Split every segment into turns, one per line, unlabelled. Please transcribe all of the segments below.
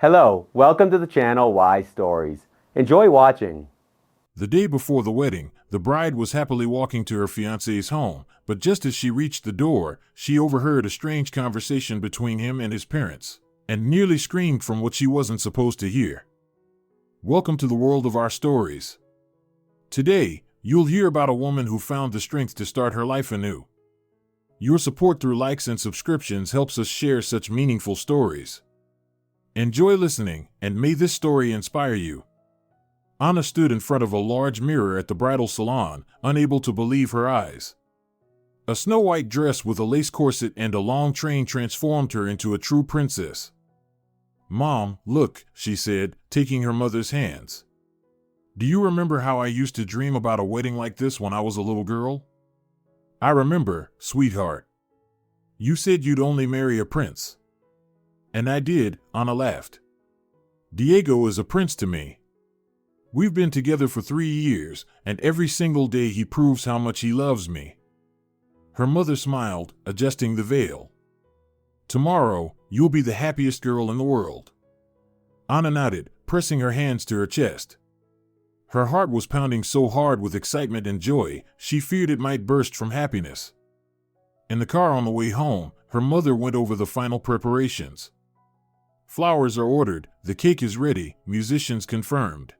Hello, welcome to the channel Why Stories. Enjoy watching.
The day before the wedding, the bride was happily walking to her fiancé's home, but just as she reached the door, she overheard a strange conversation between him and his parents, and nearly screamed from what she wasn't supposed to hear. Welcome to the world of our stories. Today, you'll hear about a woman who found the strength to start her life anew. Your support through likes and subscriptions helps us share such meaningful stories. Enjoy listening, and may this story inspire you. Anna stood in front of a large mirror at the bridal salon, unable to believe her eyes. A snow-white dress with a lace corset and a long train transformed her into a true princess. "Mom, look," she said, taking her mother's hands. "Do you remember how I used to dream about a wedding like this when I was a little girl?" "I remember, sweetheart. You said you'd only marry a prince." "And I did," Anna laughed. "Diego is a prince to me. We've been together for 3 years, and every single day he proves how much he loves me." Her mother smiled, adjusting the veil. "Tomorrow, you'll be the happiest girl in the world." Anna nodded, pressing her hands to her chest. Her heart was pounding so hard with excitement and joy, she feared it might burst from happiness. In the car on the way home, her mother went over the final preparations. "Flowers are ordered, the cake is ready, musicians confirmed.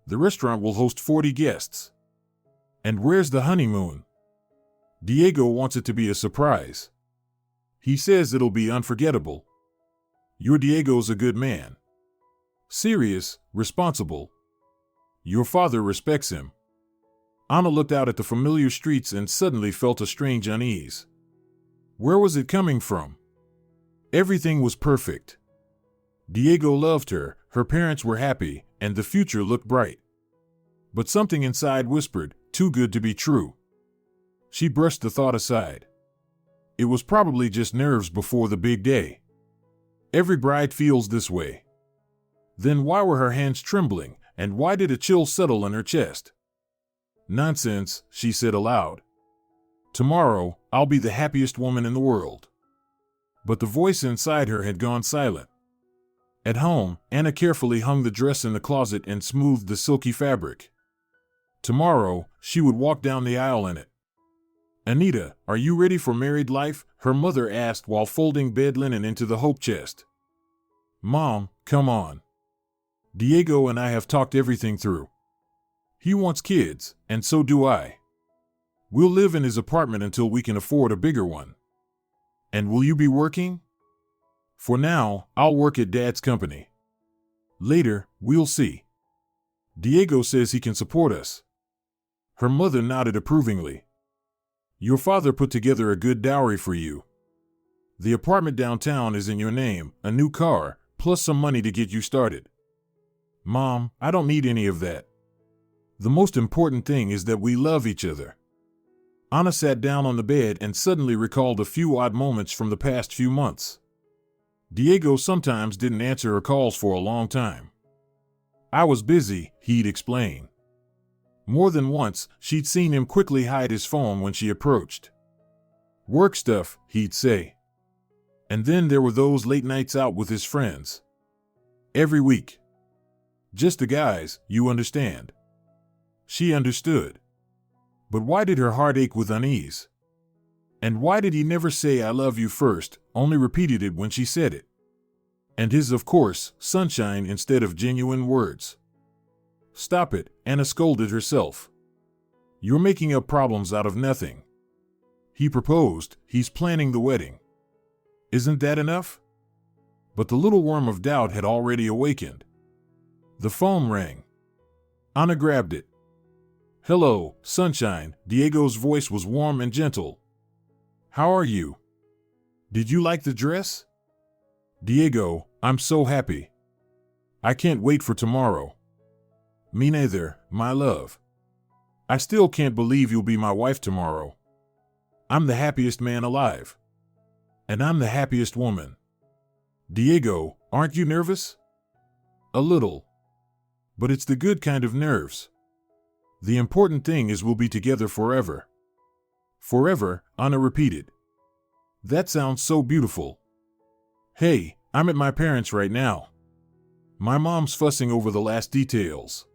The restaurant will host 40 guests. And where's the honeymoon? Diego wants it to be a surprise. He says it'll be unforgettable. Your Diego's a good man. Serious, responsible. Your father respects him." Anna looked out at the familiar streets and suddenly felt a strange unease. Where was it coming from? Everything was perfect. Diego loved her, her parents were happy, and the future looked bright. But something inside whispered, too good to be true. She brushed the thought aside. It was probably just nerves before the big day. Every bride feels this way. Then why were her hands trembling, and why did a chill settle in her chest? "Nonsense," she said aloud. "Tomorrow, I'll be the happiest woman in the world." But the voice inside her had gone silent. At home, Anna carefully hung the dress in the closet and smoothed the silky fabric. Tomorrow, she would walk down the aisle in it. "Anita, are you ready for married life?" her mother asked while folding bed linen into the hope chest. "Mom, come on. Diego and I have talked everything through. He wants kids, and so do I. We'll live in his apartment until we can afford a bigger one. And will you be working?" "For now, I'll work at Dad's company. Later, we'll see. Diego says he can support us." Her mother nodded approvingly. "Your father put together a good dowry for you. The apartment downtown is in your name, a new car, plus some money to get you started." "Mom, I don't need any of that. The most important thing is that we love each other." Anna sat down on the bed and suddenly recalled a few odd moments from the past few months. Diego sometimes didn't answer her calls for a long time. "I was busy," he'd explain. More than once, she'd seen him quickly hide his phone when she approached. "Work stuff," he'd say. And then there were those late nights out with his friends. Every week. Just the guys, you understand. She understood. But why did her heart ache with unease? And why did he never say "I love you" first, only repeated it when she said it? And his, of course, sunshine instead of genuine words. "Stop it," Anna scolded herself. "You're making up problems out of nothing. He proposed, he's planning the wedding. Isn't that enough?" But the little worm of doubt had already awakened. The phone rang. Anna grabbed it. "Hello, sunshine," Diego's voice was warm and gentle. "How are you? Did you like the dress?" "Diego, I'm so happy. I can't wait for tomorrow." "Me neither, my love. I still can't believe you'll be my wife tomorrow. I'm the happiest man alive. And I'm the happiest woman. Diego, aren't you nervous?" "A little. But it's the good kind of nerves. The important thing is we'll be together forever." "Forever," Anna repeated. "That sounds so beautiful. Hey, I'm at my parents' right now. My mom's fussing over the last details.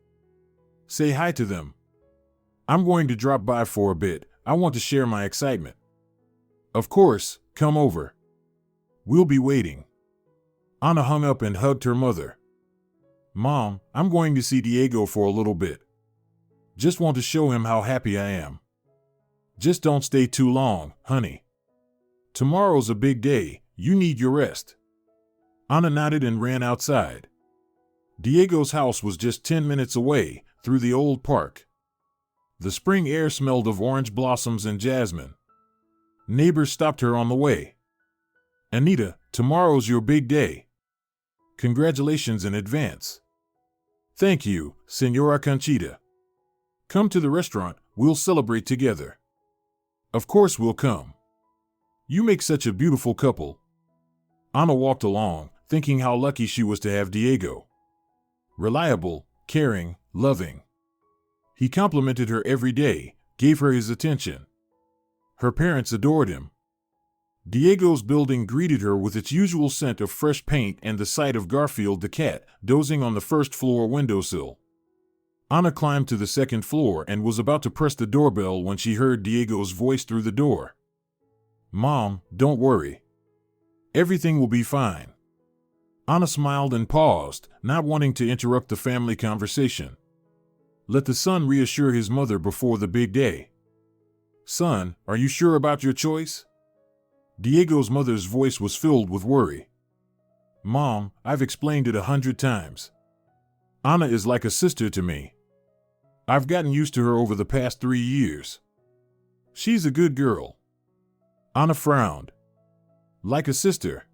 Say hi to them. I'm going to drop by for a bit. I want to share my excitement. Of course, come over. We'll be waiting. Ana hung up and hugged her mother. Mom, I'm going to see Diego for a little bit. Just want to show him how happy I am. Just don't stay too long, honey. Tomorrow's a big day. You need your rest. Ana nodded and ran outside. Diego's house was just 10 minutes away, through the old park. The spring air smelled of orange blossoms and jasmine. Neighbors stopped her on the way. Anita, tomorrow's your big day. Congratulations in advance. Thank you, Señora Conchita. Come to the restaurant, we'll celebrate together. Of course we'll come. You make such a beautiful couple. Ana walked along, thinking how lucky she was to have Diego. Reliable, caring, loving. He complimented her every day, gave her his attention. Her parents adored him. Diego's building greeted her with its usual scent of fresh paint and the sight of Garfield the cat, dozing on the first-floor windowsill. Ana climbed to the second floor and was about to press the doorbell when she heard Diego's voice through the door. Mom, don't worry. Everything will be fine. Ana smiled and paused, not wanting to interrupt the family conversation. Let the son reassure his mother before the big day. Son, are you sure about your choice? Diego's mother's voice was filled with worry. Mom, I've explained it 100 times. Ana is like a sister to me. I've gotten used to her over the past 3 years. She's a good girl. Ana frowned. Like a sister.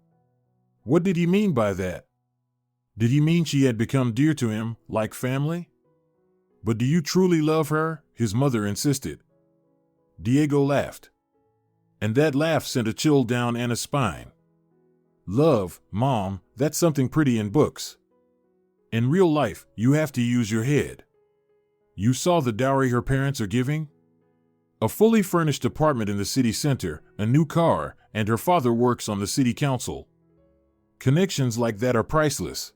What did he mean by that? Did he mean she had become dear to him, like family? But do you truly love her? His mother insisted. Diego laughed. And that laugh sent a chill down Ana's spine. Love, Mom, that's something pretty in books. In real life, you have to use your head. You saw the dowry her parents are giving? A fully furnished apartment in the city center, a new car, and her father works on the city council. Connections like that are priceless.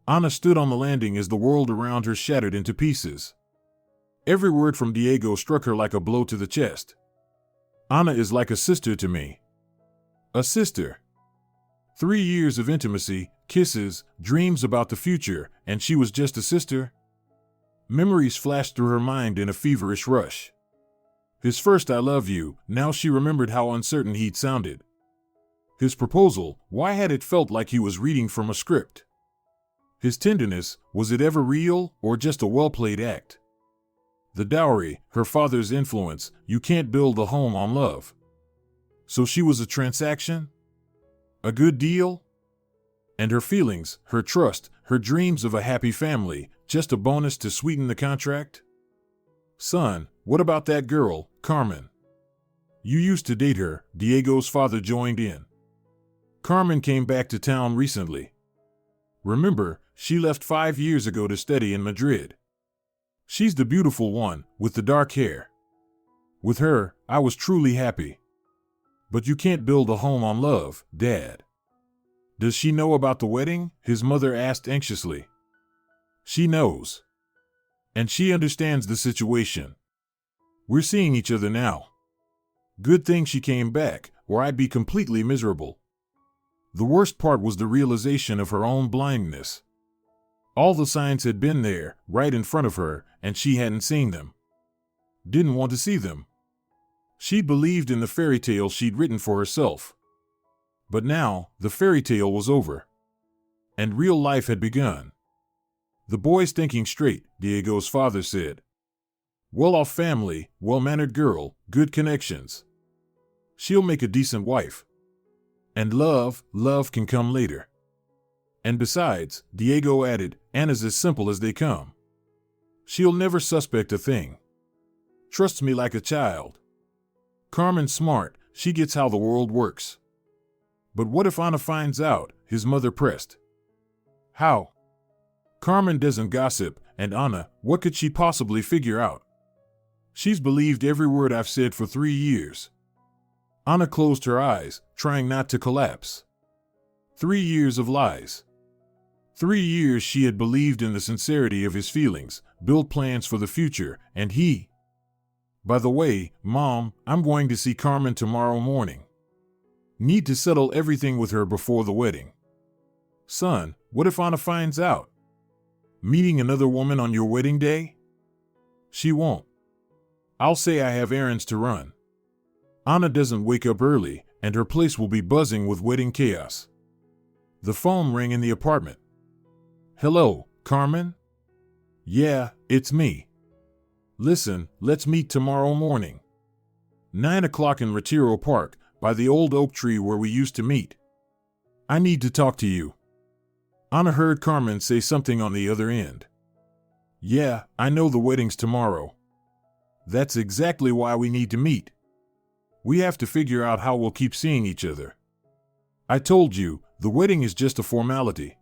Ana stood on the landing as the world around her shattered into pieces. Every word from Diego struck her like a blow to the chest. Ana is like a sister to me. A sister. 3 years of intimacy, kisses, dreams about the future, and she was just a sister? Memories flashed through her mind in a feverish rush. His first I love you, now she remembered how uncertain he'd sounded. His proposal, why had it felt like he was reading from a script? His tenderness, was it ever real, or just a well-played act? The dowry, her father's influence, you can't build a home on love. So she was a transaction? A good deal? And her feelings, her trust, her dreams of a happy family, just a bonus to sweeten the contract? Son, what about that girl, Carmen? You used to date her, Diego's father joined in. Carmen came back to town recently. Remember, she left 5 years ago to study in Madrid. She's the beautiful one, with the dark hair. With her, I was truly happy. But you can't build a home on love, Dad. Does she know about the wedding? His mother asked anxiously. She knows. And she understands the situation. We're seeing each other now. Good thing she came back, or I'd be completely miserable. The worst part was the realization of her own blindness. All the signs had been there, right in front of her, and she hadn't seen them. Didn't want to see them. She believed in the fairy tale she'd written for herself. But now, the fairy tale was over. And real life had begun. The boy's thinking straight, Diego's father said. Well-off family, well-mannered girl, good connections. She'll make a decent wife. And love can come later. And besides, Diego added, Anna's as simple as they come. She'll never suspect a thing. Trusts me like a child. Carmen's smart, she gets how the world works. But what if Ana finds out? His mother pressed. How? Carmen doesn't gossip, and Ana, what could she possibly figure out? She's believed every word I've said for 3 years. Ana closed her eyes, trying not to collapse. 3 years of lies. 3 years she had believed in the sincerity of his feelings, built plans for the future, and he... By the way, Mom, I'm going to see Carmen tomorrow morning. Need to settle everything with her before the wedding. Son, what if Anna finds out? Meeting another woman on your wedding day? She won't. I'll say I have errands to run. Anna doesn't wake up early, and her place will be buzzing with wedding chaos. The phone rang in the apartment. Hello, Carmen? Yeah, it's me. Listen, let's meet tomorrow morning. 9 o'clock in Retiro Park, by the old oak tree where we used to meet. I need to talk to you. Anna heard Carmen say something on the other end. Yeah, I know the wedding's tomorrow. That's exactly why we need to meet. We have to figure out how we'll keep seeing each other. I told you, the wedding is just a formality.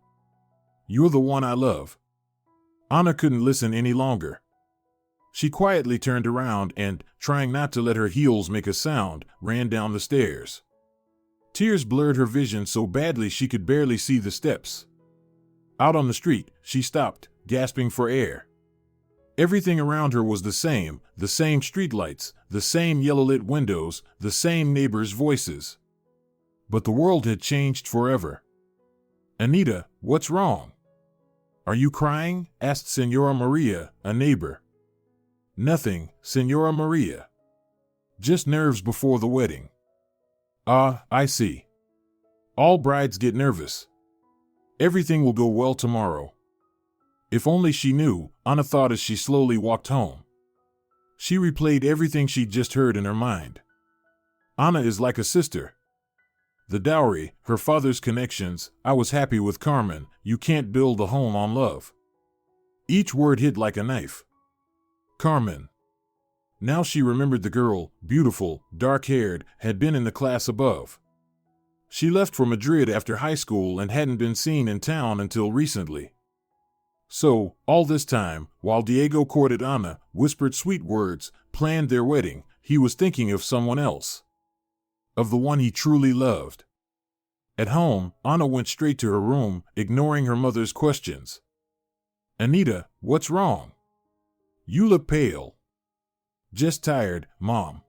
You're the one I love. Anna couldn't listen any longer. She quietly turned around and, trying not to let her heels make a sound, ran down the stairs. Tears blurred her vision so badly she could barely see the steps. Out on the street, she stopped, gasping for air. Everything around her was the same streetlights, the same yellow-lit windows, the same neighbors' voices. But the world had changed forever. Anita, what's wrong? Are you crying? Asked Senora Maria, a neighbor. Nothing, Senora Maria. Just nerves before the wedding. Ah, I see. All brides get nervous. Everything will go well tomorrow. If only she knew, Anna thought as she slowly walked home. She replayed everything she'd just heard in her mind. Anna is like a sister. The dowry, her father's connections, I was happy with Carmen, you can't build a home on love. Each word hit like a knife. Carmen. Now she remembered the girl, beautiful, dark-haired, had been in the class above. She left for Madrid after high school and hadn't been seen in town until recently. So, all this time, while Diego courted Anna, whispered sweet words, planned their wedding, he was thinking of someone else. Of the one he truly loved. At home, Anna went straight to her room, ignoring her mother's questions. Anita, what's wrong? You look pale. Just tired, Mom.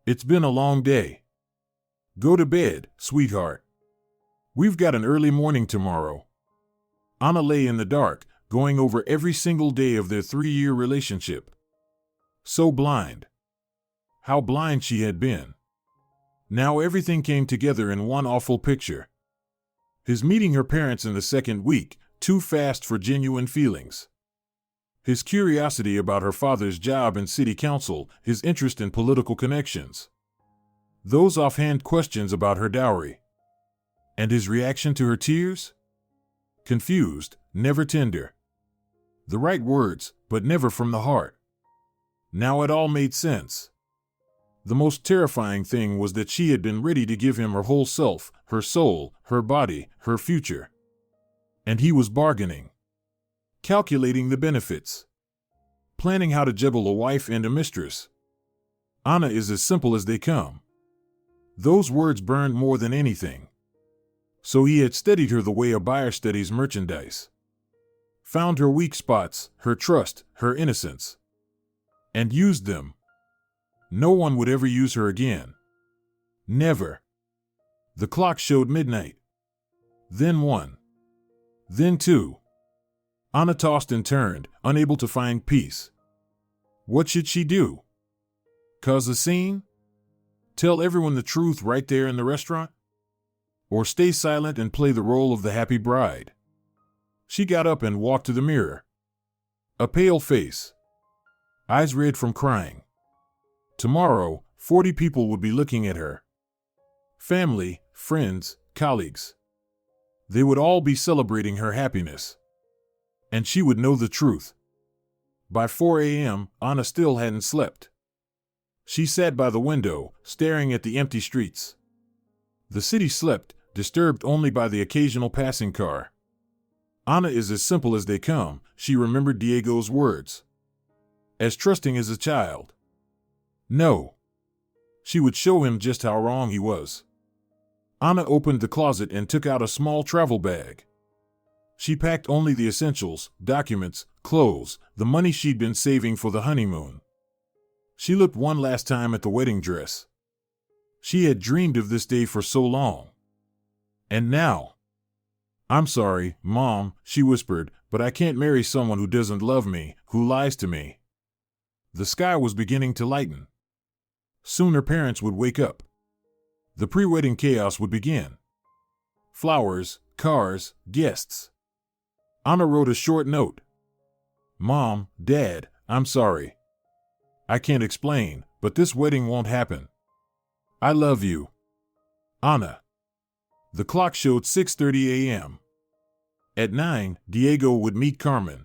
It's been a long day. Go to bed, sweetheart. We've got an early morning tomorrow. Anna lay in the dark, going over every single day of their 3-year relationship. So blind. How blind she had been. Now everything came together in one awful picture. His meeting her parents in the second week, too fast for genuine feelings. His curiosity about her father's job in city council, his interest in political connections. Those offhand questions about her dowry. And his reaction to her tears? Confused, never tender. The right words, but never from the heart. Now it all made sense. The most terrifying thing was that she had been ready to give him her whole self, her soul, her body, her future. And he was bargaining. Calculating the benefits. Planning how to juggle a wife and a mistress. Anna is as simple as they come. Those words burned more than anything. So he had studied her the way a buyer studies merchandise. Found her weak spots, her trust, her innocence. And used them. No one would ever use her again. Never. The clock showed midnight. Then 1. Then 2. Anna tossed and turned, unable to find peace. What should she do? Cause a scene? Tell everyone the truth right there in the restaurant? Or stay silent and play the role of the happy bride? She got up and walked to the mirror. A pale face. Eyes red from crying. Tomorrow, 40 people would be looking at her. Family, friends, colleagues. They would all be celebrating her happiness. And she would know the truth. By 4 a.m., Anna still hadn't slept. She sat by the window, staring at the empty streets. The city slept, disturbed only by the occasional passing car. Anna is as simple as they come, she remembered Diego's words. As trusting as a child. No. She would show him just how wrong he was. Anna opened the closet and took out a small travel bag. She packed only the essentials, documents, clothes, the money she'd been saving for the honeymoon. She looked one last time at the wedding dress. She had dreamed of this day for so long. And now, "I'm sorry, Mom," she whispered, "but I can't marry someone who doesn't love me, who lies to me." The sky was beginning to lighten. Soon her parents would wake up. The pre-wedding chaos would begin. Flowers, cars, guests. Anna wrote a short note. "Mom, Dad, I'm sorry. I can't explain, but this wedding won't happen. I love you. Anna." The clock showed 6:30 a.m. At 9, Diego would meet Carmen.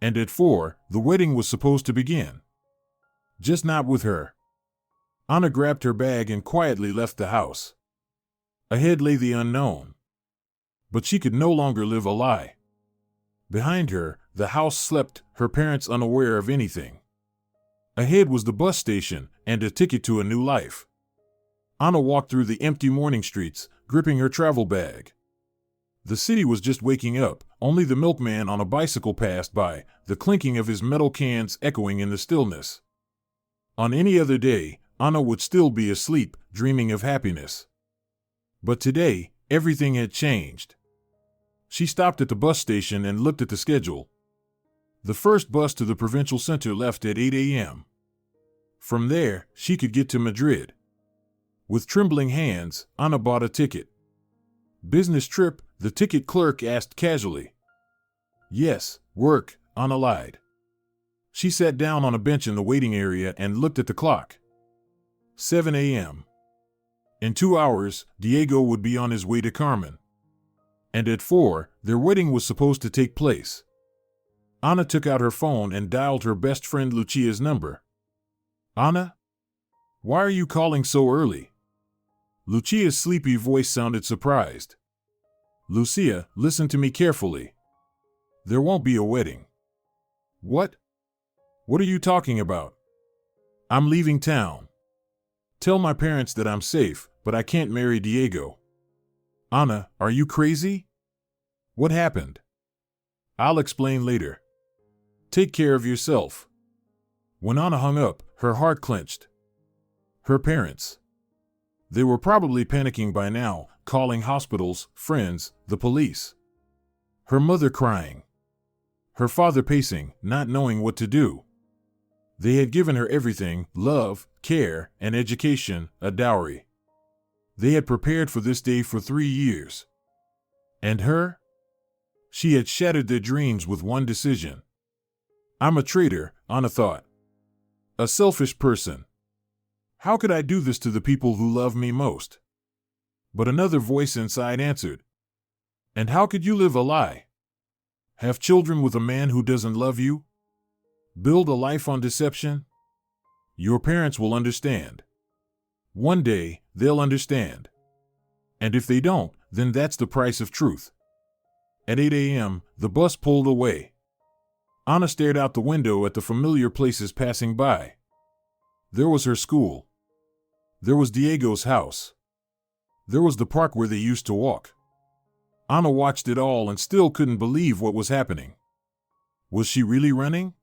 And at 4, the wedding was supposed to begin. Just not with her. Anna grabbed her bag and quietly left the house. Ahead lay the unknown. But she could no longer live a lie. Behind her, the house slept, her parents unaware of anything. Ahead was the bus station and a ticket to a new life. Anna walked through the empty morning streets, gripping her travel bag. The city was just waking up, only the milkman on a bicycle passed by, the clinking of his metal cans echoing in the stillness. On any other day, Anna would still be asleep, dreaming of happiness. But today, everything had changed. She stopped at the bus station and looked at the schedule. The first bus to the provincial center left at 8 a.m. From there, she could get to Madrid. With trembling hands, Anna bought a ticket. "Business trip?" the ticket clerk asked casually. "Yes, work," Anna lied. She sat down on a bench in the waiting area and looked at the clock. 7 a.m. In 2 hours, Diego would be on his way to Carmen. And at 4, their wedding was supposed to take place. Anna took out her phone and dialed her best friend Lucia's number. "Anna? Why are you calling so early?" Lucia's sleepy voice sounded surprised. "Lucia, listen to me carefully. There won't be a wedding." "What? What are you talking about?" "I'm leaving town. Tell my parents that I'm safe, but I can't marry Diego." "Anna, are you crazy? What happened?" "I'll explain later. Take care of yourself." When Anna hung up, her heart clenched. Her parents. They were probably panicking by now, calling hospitals, friends, the police. Her mother crying. Her father pacing, not knowing what to do. They had given her everything: love, care, and education, a dowry. They had prepared for this day for 3 years. And her? She had shattered their dreams with one decision. "I'm a traitor," Anna thought. "A selfish person. How could I do this to the people who love me most?" But another voice inside answered. "And how could you live a lie? Have children with a man who doesn't love you? Build a life on deception? Your parents will understand. One day, they'll understand. And if they don't, then that's the price of truth." At 8 a.m., the bus pulled away. Anna stared out the window at the familiar places passing by. There was her school. There was Diego's house. There was the park where they used to walk. Anna watched it all and still couldn't believe what was happening. Was she really running?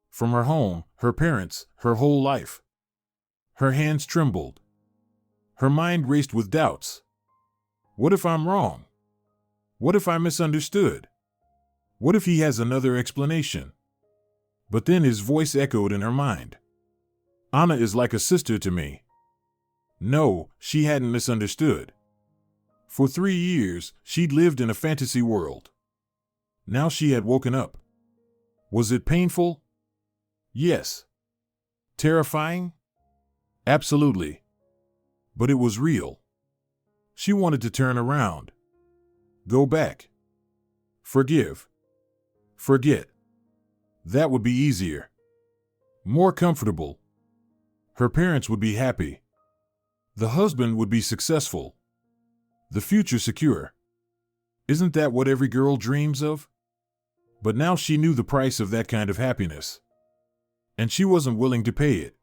From her home, her parents, her whole life. Her hands trembled. Her mind raced with doubts. What if I'm wrong? What if I misunderstood? What if he has another explanation? But then his voice echoed in her mind. "Anna is like a sister to me." No, she hadn't misunderstood. For 3 years, she'd lived in a fantasy world. Now she had woken up. Was it painful? Yes. Terrifying? Absolutely. But it was real. She wanted to turn around. Go back. Forgive. Forget. That would be easier. More comfortable. Her parents would be happy. The husband would be successful. The future secure. Isn't that what every girl dreams of? But now she knew the price of that kind of happiness. And she wasn't willing to pay it.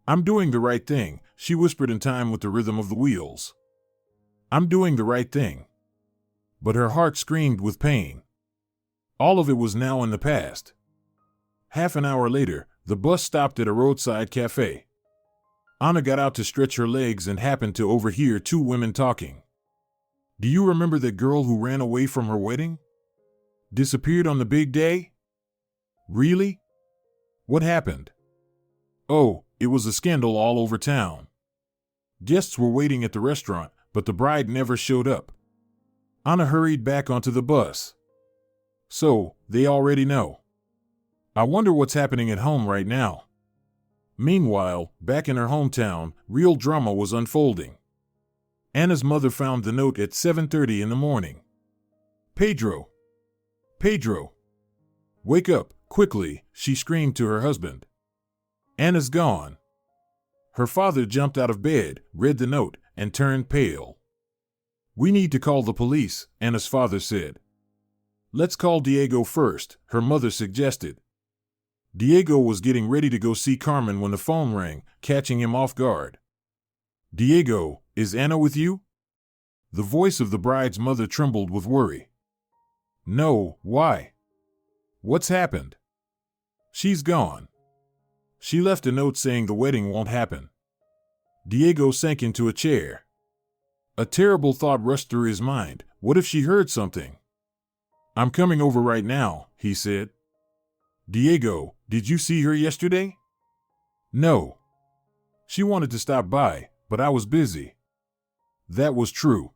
"I'm doing the right thing," she whispered in time with the rhythm of the wheels. "I'm doing the right thing." but her heart screamed with pain. All of it was now in the past. Half an hour later, the bus stopped at a roadside cafe. Anna got out to stretch her legs and happened to overhear two women talking. "Do you remember that girl who ran away from her wedding? Disappeared on the big day? Really? What happened?" "Oh, it was a scandal all over town. Guests were waiting at the restaurant, but the bride never showed up." Anna hurried back onto the bus. "So, they already know. I wonder what's happening at home right now." Meanwhile, back in her hometown, real drama was unfolding. Anna's mother found the note at 7:30 in the morning. "Pedro! Pedro! Wake up, quickly," she screamed to her husband. "Anna's gone." Her father jumped out of bed, read the note, and turned pale. "We need to call the police," Anna's father said. "Let's call Diego first," her mother suggested. Diego was getting ready to go see Carmen when the phone rang, catching him off guard. "Diego, is Anna with you?" The voice of the bride's mother trembled with worry. "No, why? What's happened?" "She's gone. She left a note saying the wedding won't happen." Diego sank into a chair. A terrible thought rushed through his mind. What if she heard something? "I'm coming over right now," he said. "Diego, did you see her yesterday?" "No. She wanted to stop by, but I was busy." That was true.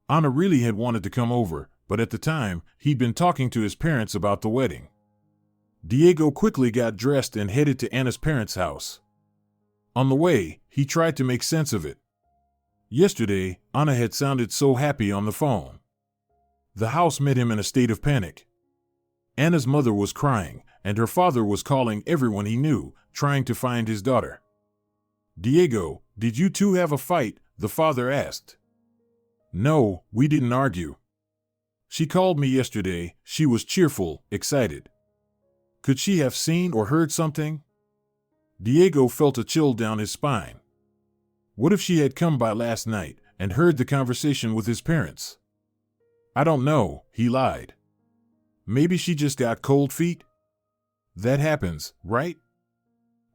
Anna really had wanted to come over, but at the time, he'd been talking to his parents about the wedding. Diego quickly got dressed and headed to Anna's parents' house. On the way, he tried to make sense of it. Yesterday, Anna had sounded so happy on the phone. The house met him in a state of panic. Anna's mother was crying, and her father was calling everyone he knew, trying to find his daughter. "Diego, did you two have a fight?" the father asked. "No, we didn't argue. She called me yesterday. She was cheerful, excited. Could she have seen or heard something?" Diego felt a chill down his spine. What if she had come by last night and heard the conversation with his parents? "I don't know," he lied. "Maybe she just got cold feet?" That happens, right?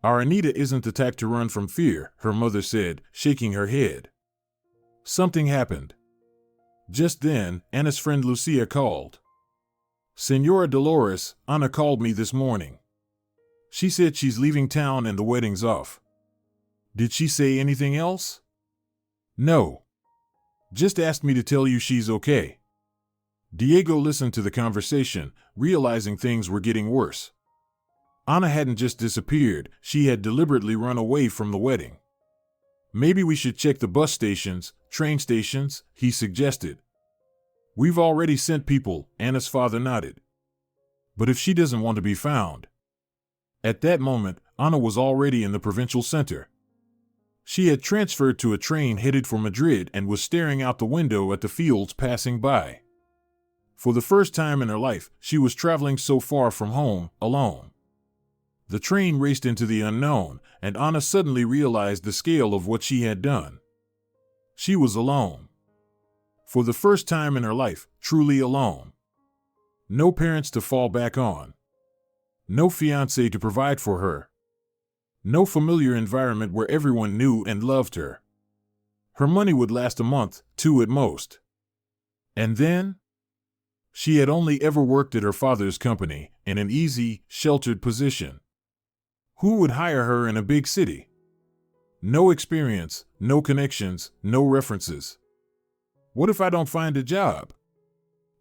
"Our Anita isn't the type to run from fear," her mother said, shaking her head. Something happened. Just then, Anna's friend Lucia called. "Senora Dolores, Anna called me this morning. She said she's leaving town and the wedding's off." "Did she say anything else?" "No. Just asked me to tell you she's okay." Diego listened to the conversation, realizing things were getting worse. Anna hadn't just disappeared, she had deliberately run away from the wedding. "Maybe we should check the bus stations, train stations," he suggested. "We've already sent people," Anna's father nodded. "But if she doesn't want to be found?" At that moment, Anna was already in the provincial center. She had transferred to a train headed for Madrid and was staring out the window at the fields passing by. For the first time in her life, she was traveling so far from home, alone. The train raced into the unknown, and Anna suddenly realized the scale of what she had done. She was alone. For the first time in her life, truly alone. No parents to fall back on. No fiancé to provide for her. No familiar environment where everyone knew and loved her. Her money would last a month, 2 at most. And then? She had only ever worked at her father's company, in an easy, sheltered position. Who would hire her in a big city? No experience, no connections, no references. What if I don't find a job?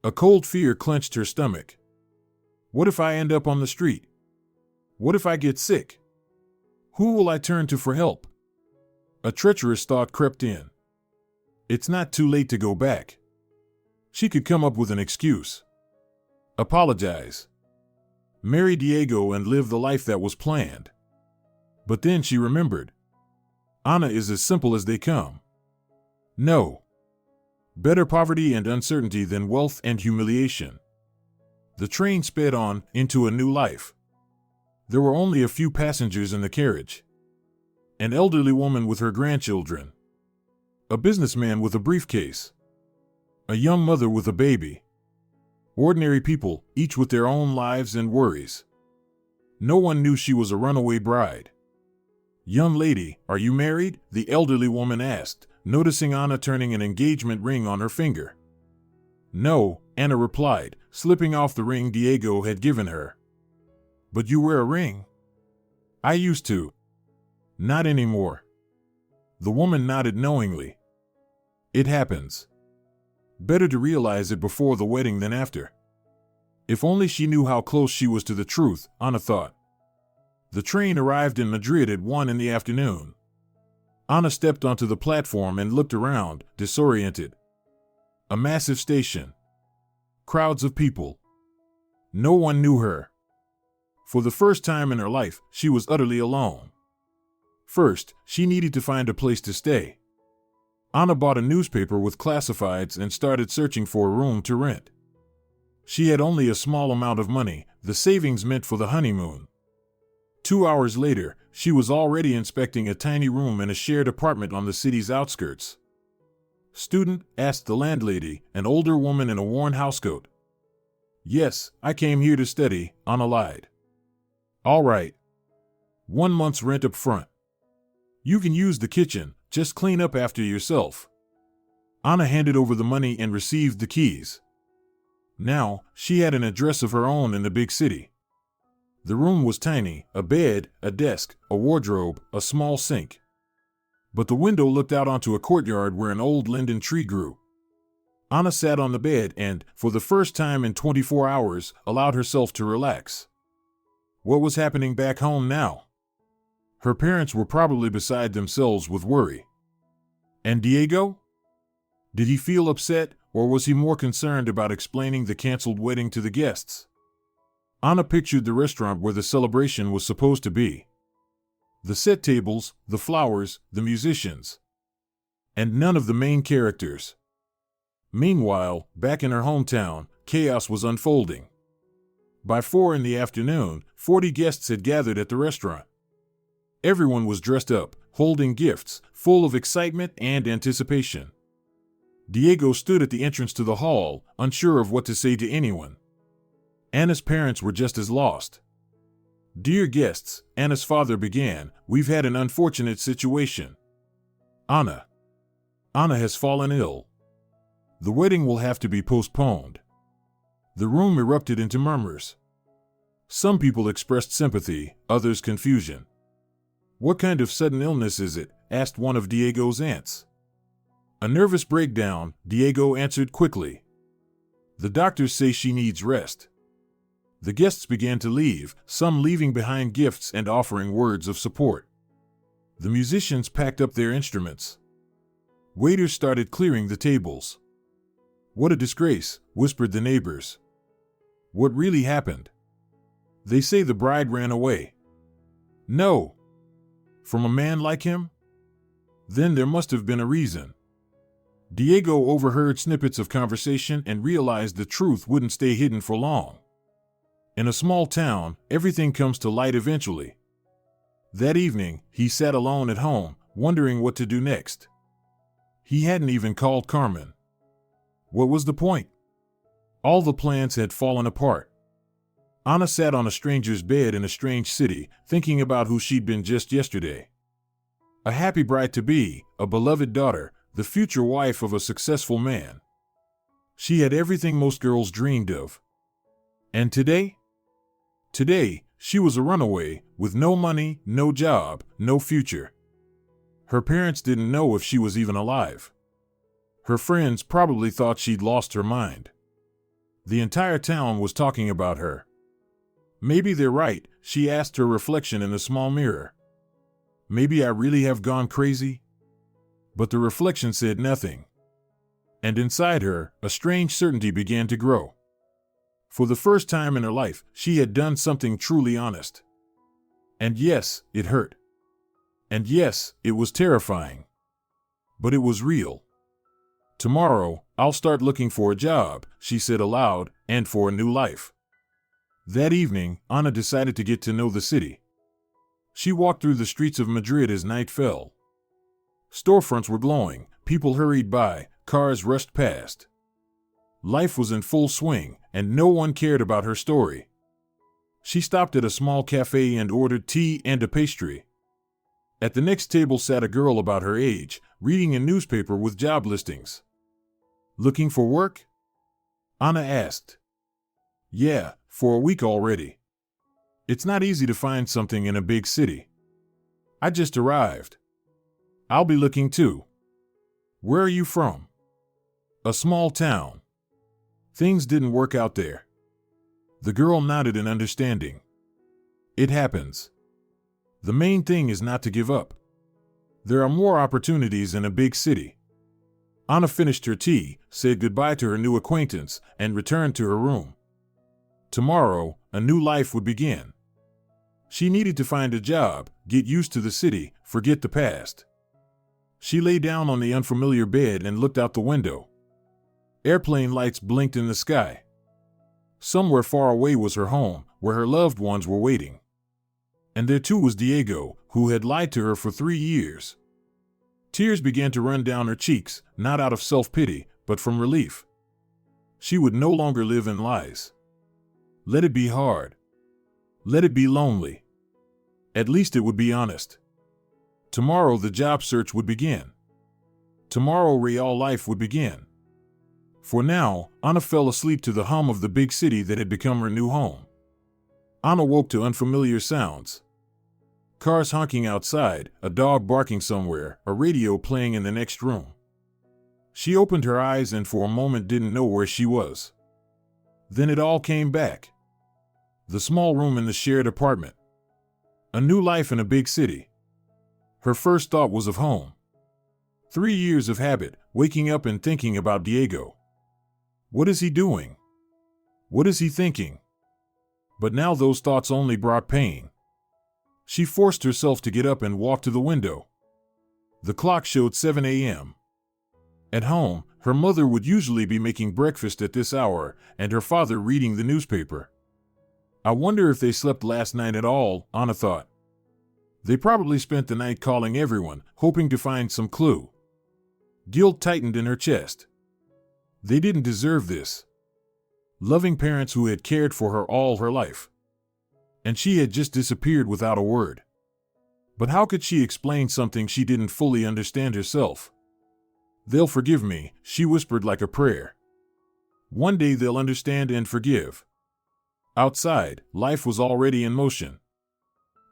A cold fear clenched her stomach. What if I end up on the street? What if I get sick? Who will I turn to for help? A treacherous thought crept in. It's not too late to go back. She could come up with an excuse. Apologize. Marry Diego and live the life that was planned. But then she remembered. Anna is as simple as they come. No. Better poverty and uncertainty than wealth and humiliation. The train sped on, into a new life. There were only a few passengers in the carriage. An elderly woman with her grandchildren. A businessman with a briefcase. A young mother with a baby. Ordinary people, each with their own lives and worries. No one knew she was a runaway bride. "Young lady, are you married?" the elderly woman asked, noticing Anna turning an engagement ring on her finger. "No," Anna replied, slipping off the ring Diego had given her. "But you wear a ring?" "I used to." "Not anymore." The woman nodded knowingly. "It happens. Better to realize it before the wedding than after." If only she knew how close she was to the truth, Anna thought. The train arrived in Madrid at 1 in the afternoon. Anna stepped onto the platform and looked around, disoriented. A massive station. Crowds of people. No one knew her. For the first time in her life, she was utterly alone. First, she needed to find a place to stay. Anna bought a newspaper with classifieds and started searching for a room to rent. She had only a small amount of money, the savings meant for the honeymoon. 2 hours later, she was already inspecting a tiny room in a shared apartment on the city's outskirts. "Student?" asked the landlady, an older woman in a worn housecoat. "Yes, I came here to study," Anna lied. "All right. 1 month's rent up front. You can use the kitchen, just clean up after yourself." Anna handed over the money and received the keys. Now, she had an address of her own in the big city. The room was tiny, a bed, a desk, a wardrobe, a small sink. But the window looked out onto a courtyard where an old linden tree grew. Anna sat on the bed and, for the first time in 24 hours, allowed herself to relax. What was happening back home now? Her parents were probably beside themselves with worry. And Diego? Did he feel upset, or was he more concerned about explaining the canceled wedding to the guests? Anna pictured the restaurant where the celebration was supposed to be. The set tables, the flowers, the musicians. And none of the main characters. Meanwhile, back in her hometown, chaos was unfolding. By 4 in the afternoon, 40 guests had gathered at the restaurant. Everyone was dressed up, holding gifts, full of excitement and anticipation. Diego stood at the entrance to the hall, unsure of what to say to anyone. Anna's parents were just as lost. "Dear guests," Anna's father began, "we've had an unfortunate situation. Anna has fallen ill. The wedding will have to be postponed." The room erupted into murmurs. Some people expressed sympathy, others confusion. "What kind of sudden illness is it?" asked one of Diego's aunts. "A nervous breakdown," Diego answered quickly. "The doctors say she needs rest." The guests began to leave, some leaving behind gifts and offering words of support. The musicians packed up their instruments. Waiters started clearing the tables. "What a disgrace," whispered the neighbors. "What really happened?" "They say the bride ran away." "No. From a man like him? Then there must have been a reason." Diego overheard snippets of conversation and realized the truth wouldn't stay hidden for long. In a small town, everything comes to light eventually. That evening, he sat alone at home, wondering what to do next. He hadn't even called Carmen. What was the point? All the plans had fallen apart. Anna sat on a stranger's bed in a strange city, thinking about who she'd been just yesterday. A happy bride-to-be, a beloved daughter, the future wife of a successful man. She had everything most girls dreamed of. And today? Today, she was a runaway, with no money, no job, no future. Her parents didn't know if she was even alive. Her friends probably thought she'd lost her mind. The entire town was talking about her. Maybe they're right, she asked her reflection in a small mirror. Maybe I really have gone crazy? But the reflection said nothing. And inside her, a strange certainty began to grow. For the first time in her life, she had done something truly honest. And yes, it hurt. And yes, it was terrifying. But it was real. "Tomorrow, I'll start looking for a job," she said aloud, "and for a new life." That evening, Anna decided to get to know the city. She walked through the streets of Madrid as night fell. Storefronts were glowing, people hurried by, cars rushed past. Life was in full swing, and no one cared about her story. She stopped at a small cafe and ordered tea and a pastry. At the next table sat a girl about her age, reading a newspaper with job listings. "Looking for work?" Anna asked. "Yeah, for a week already. It's not easy to find something in a big city. I just arrived." "I'll be looking too." "Where are you from?" "A small town." "Things didn't work out there." The girl nodded in understanding. "It happens. The main thing is not to give up. There are more opportunities in a big city." Anna finished her tea, said goodbye to her new acquaintance, and returned to her room. Tomorrow, a new life would begin. She needed to find a job, get used to the city, forget the past. She lay down on the unfamiliar bed and looked out the window. Airplane lights blinked in the sky. Somewhere far away was her home, where her loved ones were waiting. And there too was Diego, who had lied to her for 3 years. Tears began to run down her cheeks, not out of self-pity, but from relief. She would no longer live in lies. Let it be hard. Let it be lonely. At least it would be honest. Tomorrow the job search would begin. Tomorrow real life would begin. For now, Anna fell asleep to the hum of the big city that had become her new home. Anna woke to unfamiliar sounds. Cars honking outside, a dog barking somewhere, a radio playing in the next room. She opened her eyes and for a moment didn't know where she was. Then it all came back. The small room in the shared apartment. A new life in a big city. Her first thought was of home. 3 years of habit, waking up and thinking about Diego. What is he doing? What is he thinking? But now those thoughts only brought pain. She forced herself to get up and walk to the window. The clock showed 7 a.m. At home, her mother would usually be making breakfast at this hour, and her father reading the newspaper. I wonder if they slept last night at all, Anna thought. They probably spent the night calling everyone, hoping to find some clue. Guilt tightened in her chest. They didn't deserve this. Loving parents who had cared for her all her life. And she had just disappeared without a word. But how could she explain something she didn't fully understand herself? "They'll forgive me," she whispered like a prayer. One day they'll understand and forgive. Outside, life was already in motion.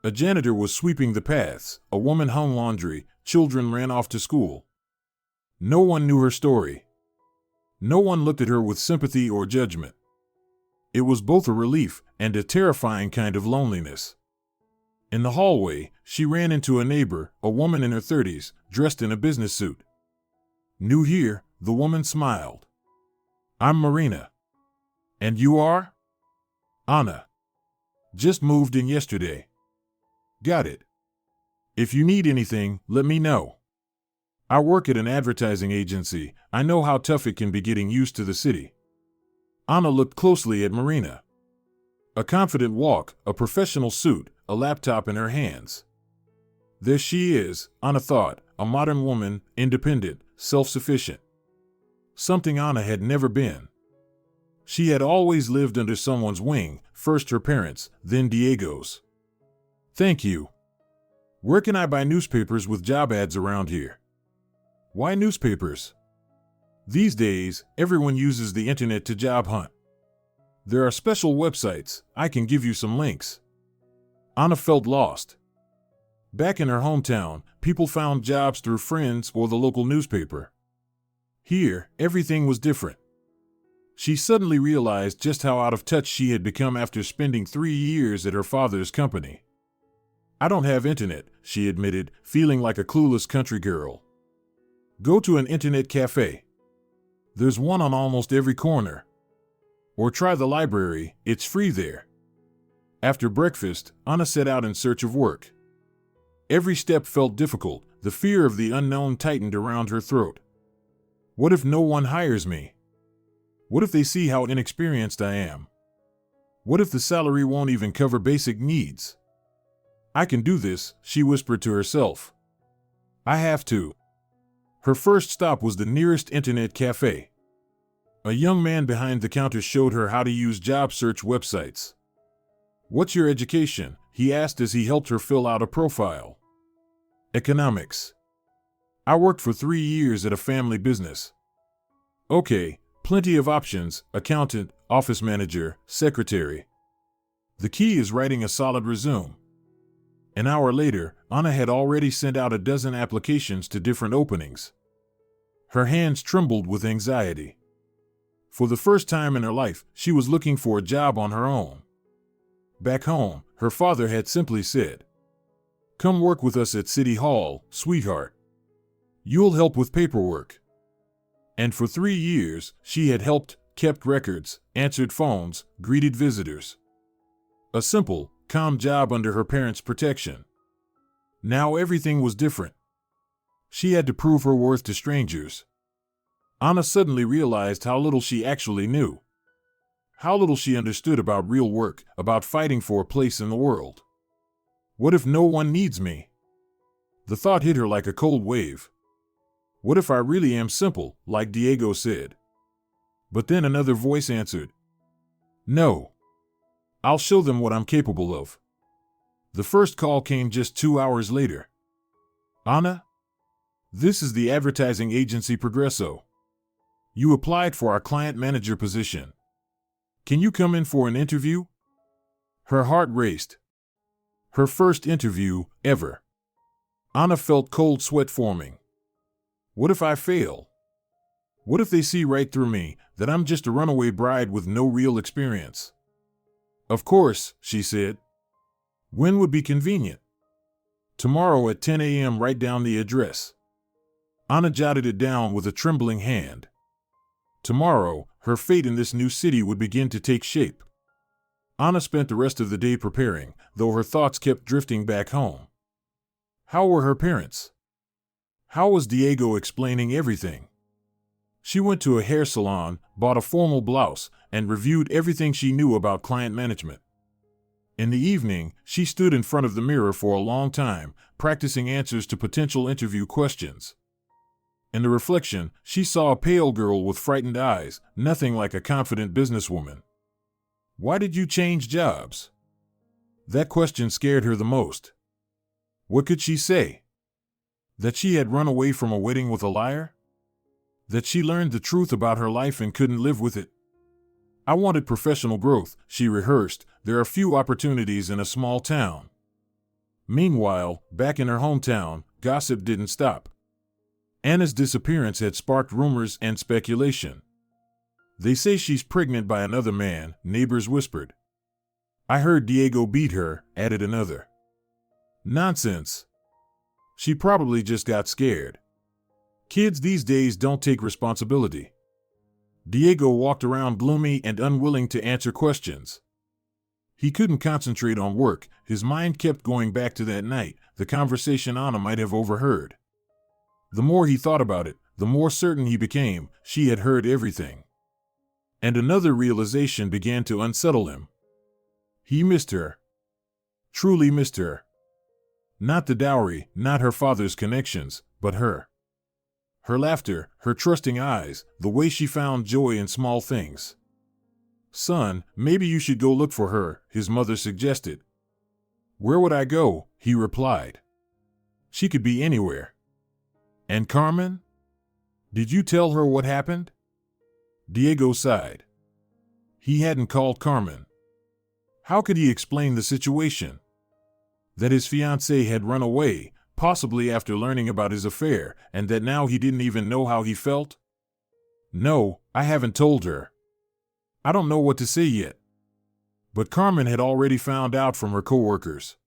A janitor was sweeping the paths, a woman hung laundry, children ran off to school. No one knew her story. No one looked at her with sympathy or judgment. It was both a relief and a terrifying kind of loneliness. In the hallway, she ran into a neighbor, a woman in her 30s, dressed in a business suit. "New here?" the woman smiled. "I'm Marina." "And you are?" "Anna. Just moved in yesterday." "Got it. If you need anything, let me know. I work at an advertising agency. I know how tough it can be getting used to the city." Anna looked closely at Marina. A confident walk, a professional suit, a laptop in her hands. There she is, Anna thought, a modern woman, independent, self-sufficient. Something Anna had never been. She had always lived under someone's wing, first her parents, then Diego's. "Thank you. Where can I buy newspapers with job ads around here?" "Why newspapers?" "These days, everyone uses the internet to job hunt. There are special websites. I can give you some links." Anna felt lost. Back in her hometown, people found jobs through friends or the local newspaper. Here, everything was different. She suddenly realized just how out of touch she had become after spending 3 years at her father's company. "I don't have internet," she admitted, feeling like a clueless country girl. "Go to an internet cafe. There's one on almost every corner. Or try the library, it's free there." After breakfast, Anna set out in search of work. Every step felt difficult, the fear of the unknown tightened around her throat. What if no one hires me? What if they see how inexperienced I am? What if the salary won't even cover basic needs? "I can do this," she whispered to herself. "I have to." Her first stop was the nearest internet cafe. A young man behind the counter showed her how to use job search websites. "What's your education?" he asked as he helped her fill out a profile. "Economics. I worked for 3 years at a family business." "Okay, plenty of options: accountant, office manager, secretary. The key is writing a solid resume." An hour later, Anna had already sent out a dozen applications to different openings. Her hands trembled with anxiety. For the first time in her life, she was looking for a job on her own. Back home, her father had simply said, "Come work with us at City Hall, sweetheart. You'll help with paperwork." And for 3 years, she had helped, kept records, answered phones, greeted visitors. A simple, calm job under her parents' protection. Now everything was different. She had to prove her worth to strangers. Anna suddenly realized how little she actually knew. How little she understood about real work, about fighting for a place in the world. What if no one needs me? The thought hit her like a cold wave. What if I really am simple, like Diego said? But then another voice answered, "No. I'll show them what I'm capable of." The first call came just 2 hours later. "Anna? This is the advertising agency Progresso. You applied for our client manager position. Can you come in for an interview?" Her heart raced. Her first interview, ever. Anna felt cold sweat forming. What if I fail? What if they see right through me, that I'm just a runaway bride with no real experience? "Of course," she said. "When would be convenient?" "Tomorrow at 10 a.m. Write down the address." Anna jotted it down with a trembling hand. Tomorrow, her fate in this new city would begin to take shape. Anna spent the rest of the day preparing, though her thoughts kept drifting back home. How were her parents? How was Diego explaining everything? She went to a hair salon, bought a formal blouse, and reviewed everything she knew about client management. In the evening, she stood in front of the mirror for a long time, practicing answers to potential interview questions. In the reflection, she saw a pale girl with frightened eyes, nothing like a confident businesswoman. "Why did you change jobs?" That question scared her the most. What could she say? That she had run away from a wedding with a liar? That she learned the truth about her life and couldn't live with it? "I wanted professional growth," she rehearsed. "There are few opportunities in a small town." Meanwhile, back in her hometown, gossip didn't stop. Anna's disappearance had sparked rumors and speculation. "They say she's pregnant by another man," neighbors whispered. "I heard Diego beat her," added another. "Nonsense. She probably just got scared. Kids these days don't take responsibility." Diego walked around gloomy and unwilling to answer questions. He couldn't concentrate on work. His mind kept going back to that night, the conversation Anna might have overheard. The more he thought about it, the more certain he became she had heard everything. And another realization began to unsettle him. He missed her. Truly missed her. Not the dowry, not her father's connections, but her. Her laughter, her trusting eyes, the way she found joy in small things. "Son, maybe you should go look for her," his mother suggested. "Where would I go?" he replied. "She could be anywhere." "And Carmen? Did you tell her what happened?" Diego sighed. He hadn't called Carmen. How could he explain the situation? That his fiancé had run away, possibly after learning about his affair, and that now he didn't even know how he felt? "No, I haven't told her. I don't know what to say yet." But Carmen had already found out from her coworkers.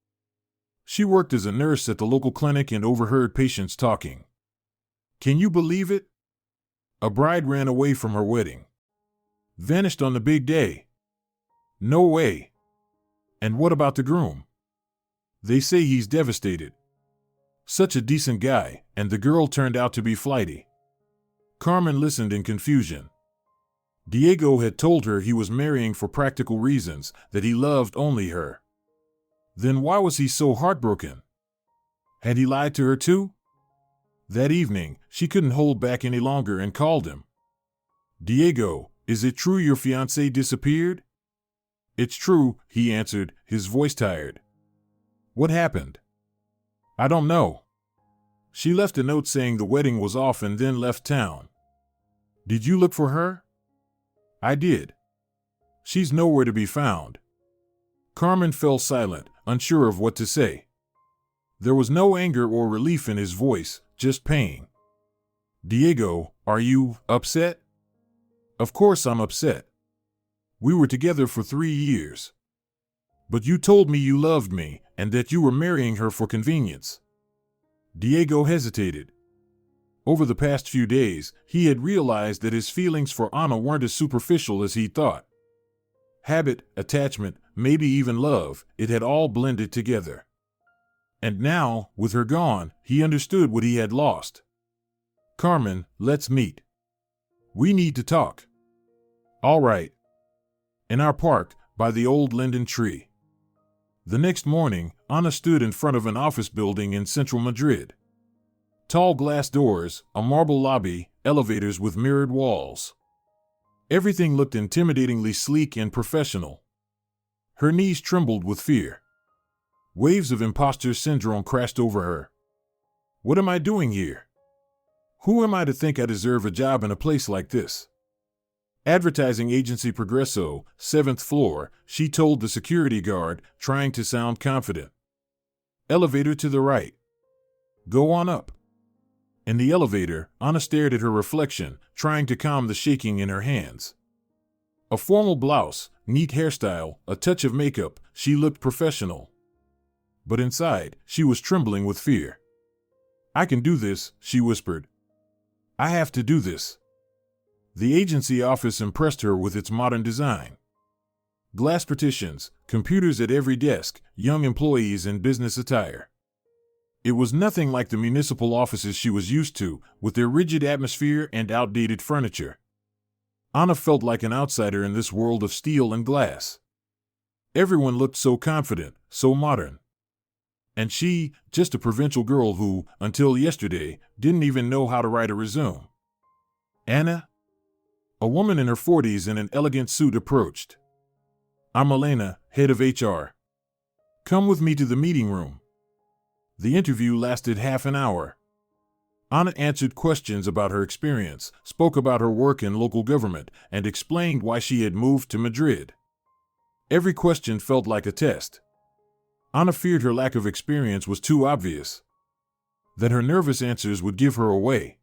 She worked as a nurse at the local clinic and overheard patients talking. Can you believe it? A bride ran away from her wedding. Vanished on the big day. No way. And what about the groom? They say he's devastated. Such a decent guy, and the girl turned out to be flighty. Carmen listened in confusion. Diego had told her he was marrying for practical reasons, that he loved only her. Then why was he so heartbroken? Had he lied to her too? That evening, she couldn't hold back any longer and called him. Diego, is it true your fiancé disappeared? It's true, he answered, his voice tired. What happened? I don't know. She left a note saying the wedding was off and then left town. Did you look for her? I did. She's nowhere to be found. Carmen fell silent, unsure of what to say. There was no anger or relief in his voice, just pain. Diego, are you upset? Of course I'm upset. We were together for 3 years. But you told me you loved me and that you were marrying her for convenience. Diego hesitated. Over the past few days, he had realized that his feelings for Ana weren't as superficial as he thought. Habit, attachment, maybe even love, it had all blended together. And now, with her gone, he understood what he had lost. Carmen, let's meet. We need to talk. All right. In our park, by the old linden tree. The next morning, Ana stood in front of an office building in central Madrid. Tall glass doors, a marble lobby, elevators with mirrored walls. Everything looked intimidatingly sleek and professional. Her knees trembled with fear. Waves of imposter syndrome crashed over her. What am I doing here? Who am I to think I deserve a job in a place like this? Advertising agency Progresso, 7th floor, she told the security guard, trying to sound confident. Elevator to the right. Go on up. In the elevator, Ana stared at her reflection, trying to calm the shaking in her hands. A formal blouse, neat hairstyle, a touch of makeup, she looked professional. But inside, she was trembling with fear. I can do this, she whispered. I have to do this. The agency office impressed her with its modern design. Glass partitions, computers at every desk, young employees in business attire. It was nothing like the municipal offices she was used to, with their rigid atmosphere and outdated furniture. Ana felt like an outsider in this world of steel and glass. Everyone looked so confident, so modern. And she, just a provincial girl who, until yesterday, didn't even know how to write a resume. Ana? A woman in her 40s in an elegant suit approached. I'm Elena, head of HR. Come with me to the meeting room. The interview lasted half an hour. Ana answered questions about her experience, spoke about her work in local government, and explained why she had moved to Madrid. Every question felt like a test. Ana feared her lack of experience was too obvious. That her nervous answers would give her away.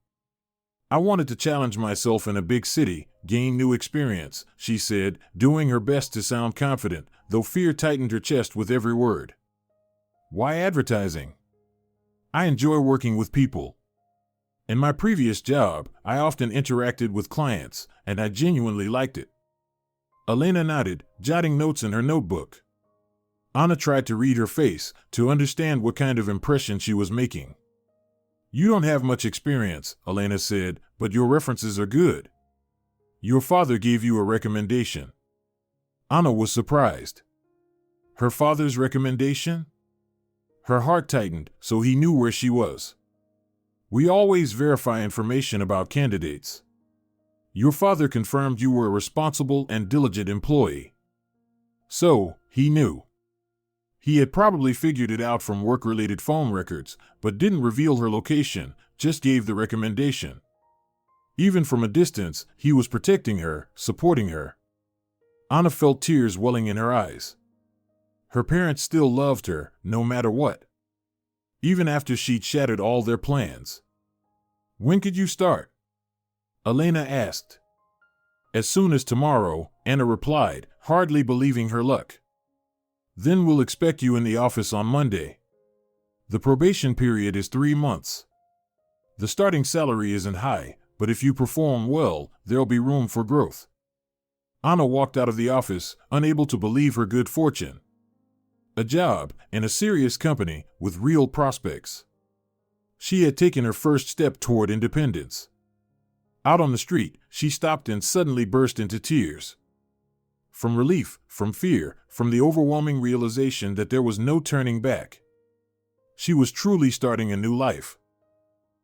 I wanted to challenge myself in a big city, gain new experience, she said, doing her best to sound confident, though fear tightened her chest with every word. Why advertising? I enjoy working with people. In my previous job, I often interacted with clients, and I genuinely liked it. Elena nodded, jotting notes in her notebook. Ana tried to read her face, to understand what kind of impression she was making. You don't have much experience, Elena said, but your references are good. Your father gave you a recommendation. Ana was surprised. Her father's recommendation? Her heart tightened, so he knew where she was. We always verify information about candidates. Your father confirmed you were a responsible and diligent employee. So, he knew. He had probably figured it out from work-related phone records, but didn't reveal her location, just gave the recommendation. Even from a distance, he was protecting her, supporting her. Ana felt tears welling in her eyes. Her parents still loved her, no matter what. Even after she'd shattered all their plans. When could you start? Elena asked. As soon as tomorrow, Ana replied, hardly believing her luck. Then we'll expect you in the office on Monday. The probation period is 3 months. The starting salary isn't high, but if you perform well, there'll be room for growth. Ana walked out of the office, unable to believe her good fortune. A job, in a serious company, with real prospects. She had taken her first step toward independence. Out on the street, she stopped and suddenly burst into tears. From relief, from fear, from the overwhelming realization that there was no turning back. She was truly starting a new life.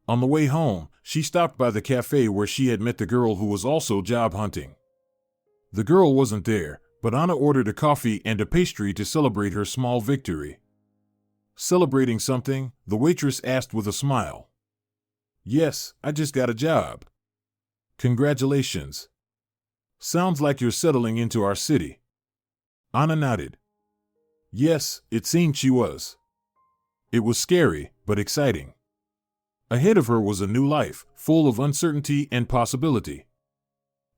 On the way home, she stopped by the cafe where she had met the girl who was also job hunting. The girl wasn't there, but Anna ordered a coffee and a pastry to celebrate her small victory. Celebrating something? The waitress asked with a smile. Yes, I just got a job. Congratulations. Sounds like you're settling into our city. Anna nodded. Yes, it seemed she was. It was scary, but exciting. Ahead of her was a new life, full of uncertainty and possibility.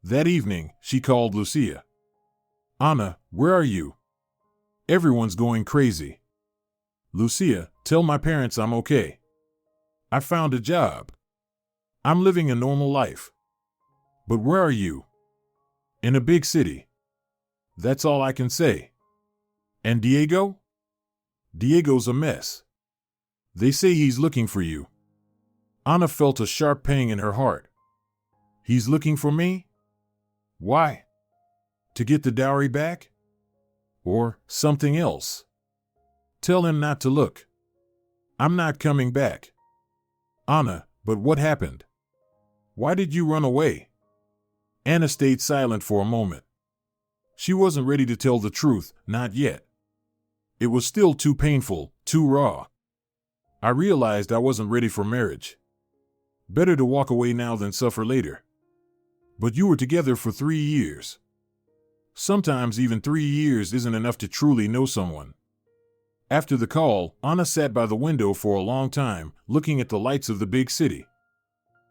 That evening, she called Lucia. Anna, where are you? Everyone's going crazy. Lucia, tell my parents I'm okay. I found a job. I'm living a normal life. But where are you? In a big city. That's all I can say. And Diego? Diego's a mess. They say he's looking for you. Anna felt a sharp pang in her heart. He's looking for me? Why? To get the dowry back? Or something else? Tell him not to look. I'm not coming back. Anna, but what happened? Why did you run away? Anna stayed silent for a moment. She wasn't ready to tell the truth, not yet. It was still too painful, too raw. I realized I wasn't ready for marriage. Better to walk away now than suffer later. But you were together for 3 years. Sometimes even 3 years isn't enough to truly know someone. After the call, Anna sat by the window for a long time, looking at the lights of the big city.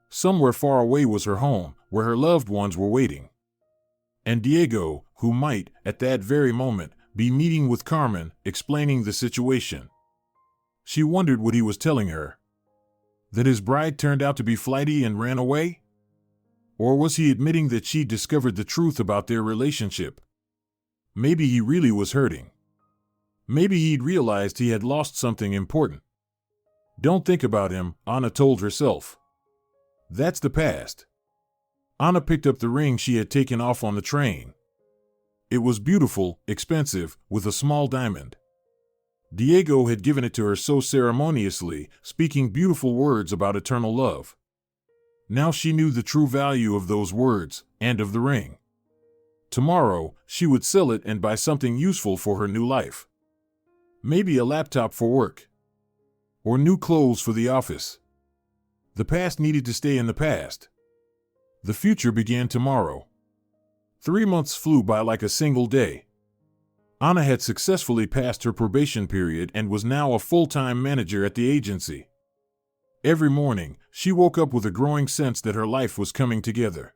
Somewhere far away was her home, where her loved ones were waiting. And Diego, who might, at that very moment, be meeting with Carmen, explaining the situation. She wondered what he was telling her. That his bride turned out to be flighty and ran away? Or was he admitting that she discovered the truth about their relationship? Maybe he really was hurting. Maybe he'd realized he had lost something important. Don't think about him, Anna told herself. That's the past. Anna picked up the ring she had taken off on the train. It was beautiful, expensive, with a small diamond. Diego had given it to her so ceremoniously, speaking beautiful words about eternal love. Now she knew the true value of those words, and of the ring. Tomorrow, she would sell it and buy something useful for her new life. Maybe a laptop for work. Or new clothes for the office. The past needed to stay in the past. The future began tomorrow. 3 months flew by like a single day. Anna had successfully passed her probation period and was now a full-time manager at the agency. Every morning, she woke up with a growing sense that her life was coming together.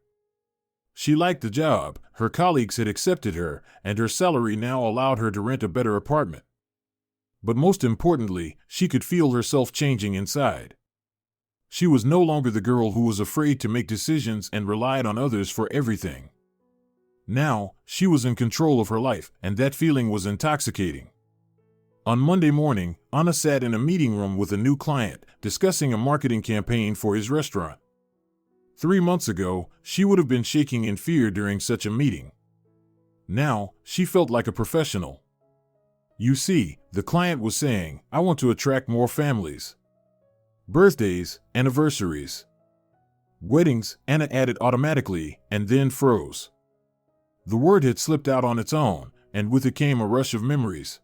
She liked the job, her colleagues had accepted her, and her salary now allowed her to rent a better apartment. But most importantly, she could feel herself changing inside. She was no longer the girl who was afraid to make decisions and relied on others for everything. Now, she was in control of her life, and that feeling was intoxicating. On Monday morning, Anna sat in a meeting room with a new client, discussing a marketing campaign for his restaurant. 3 months ago, she would have been shaking in fear during such a meeting. Now, she felt like a professional. You see, the client was saying, I want to attract more families. Birthdays, anniversaries. Weddings, Anna added automatically, and then froze. The word had slipped out on its own, and with it came a rush of memories.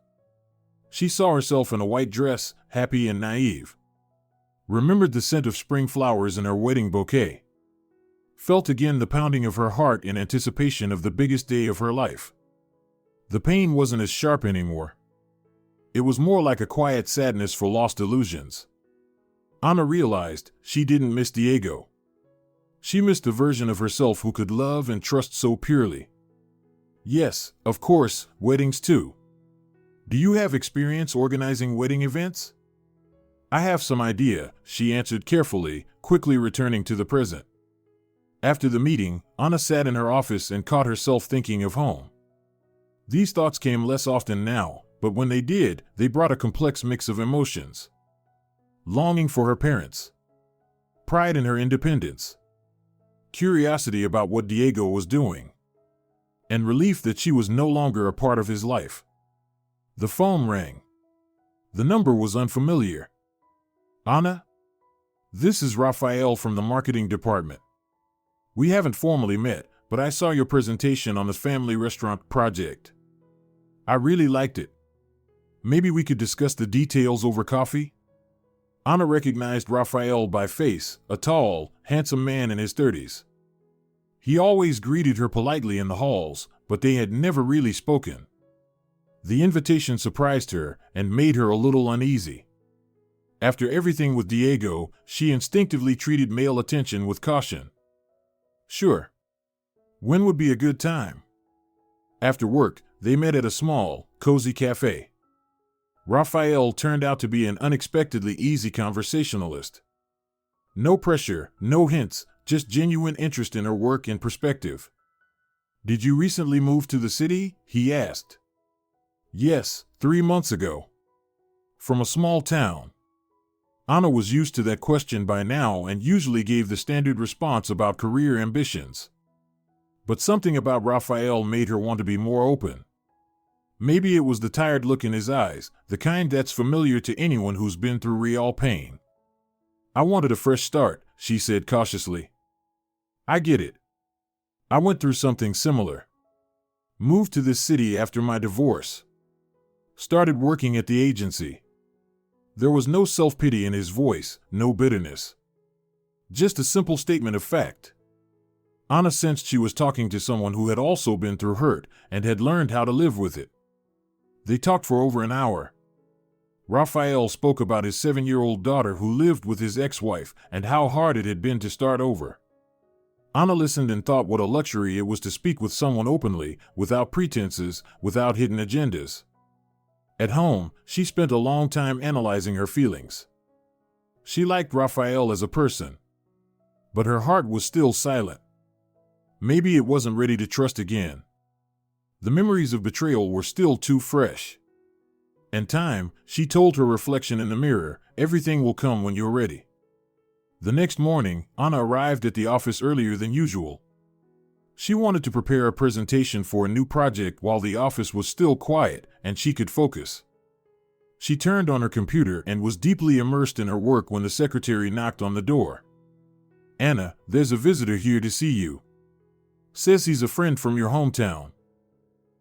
She saw herself in a white dress, happy and naive. Remembered the scent of spring flowers in her wedding bouquet. Felt again the pounding of her heart in anticipation of the biggest day of her life. The pain wasn't as sharp anymore. It was more like a quiet sadness for lost illusions. Anna realized she didn't miss Diego. She missed a version of herself who could love and trust so purely. Yes, of course, weddings too. Do you have experience organizing wedding events? I have some idea, she answered carefully, quickly returning to the present. After the meeting, Anna sat in her office and caught herself thinking of home. These thoughts came less often now, but when they did, they brought a complex mix of emotions. Longing for her parents. Pride in her independence. Curiosity about what Diego was doing. And relief that she was no longer a part of his life. The phone rang. The number was unfamiliar. Anna? This is Raphael from the marketing department. We haven't formally met, but I saw your presentation on the family restaurant project. I really liked it. Maybe we could discuss the details over coffee? Anna recognized Raphael by face, a tall, handsome man in his 30s. He always greeted her politely in the halls, but they had never really spoken. The invitation surprised her and made her a little uneasy. After everything with Diego, she instinctively treated male attention with caution. Sure. When would be a good time? After work, they met at a small, cozy cafe. Raphael turned out to be an unexpectedly easy conversationalist. No pressure, no hints, just genuine interest in her work and perspective. Did you recently move to the city? He asked. Yes, 3 months ago. From a small town. Anna was used to that question by now and usually gave the standard response about career ambitions. But something about Raphael made her want to be more open. Maybe it was the tired look in his eyes, the kind that's familiar to anyone who's been through real pain. I wanted a fresh start, she said cautiously. I get it. I went through something similar. Moved to this city after my divorce. Started working at the agency. There was no self-pity in his voice, no bitterness. Just a simple statement of fact. Anna sensed she was talking to someone who had also been through hurt and had learned how to live with it. They talked for over an hour. Raphael spoke about his 7-year-old daughter who lived with his ex-wife and how hard it had been to start over. Anna listened and thought what a luxury it was to speak with someone openly, without pretenses, without hidden agendas. At home, she spent a long time analyzing her feelings. She liked Raphael as a person. But her heart was still silent. Maybe it wasn't ready to trust again. The memories of betrayal were still too fresh. In time, she told her reflection in the mirror, everything will come when you're ready. The next morning, Anna arrived at the office earlier than usual. She wanted to prepare a presentation for a new project while the office was still quiet and she could focus. She turned on her computer and was deeply immersed in her work when the secretary knocked on the door. Anna, there's a visitor here to see you. Says he's a friend from your hometown.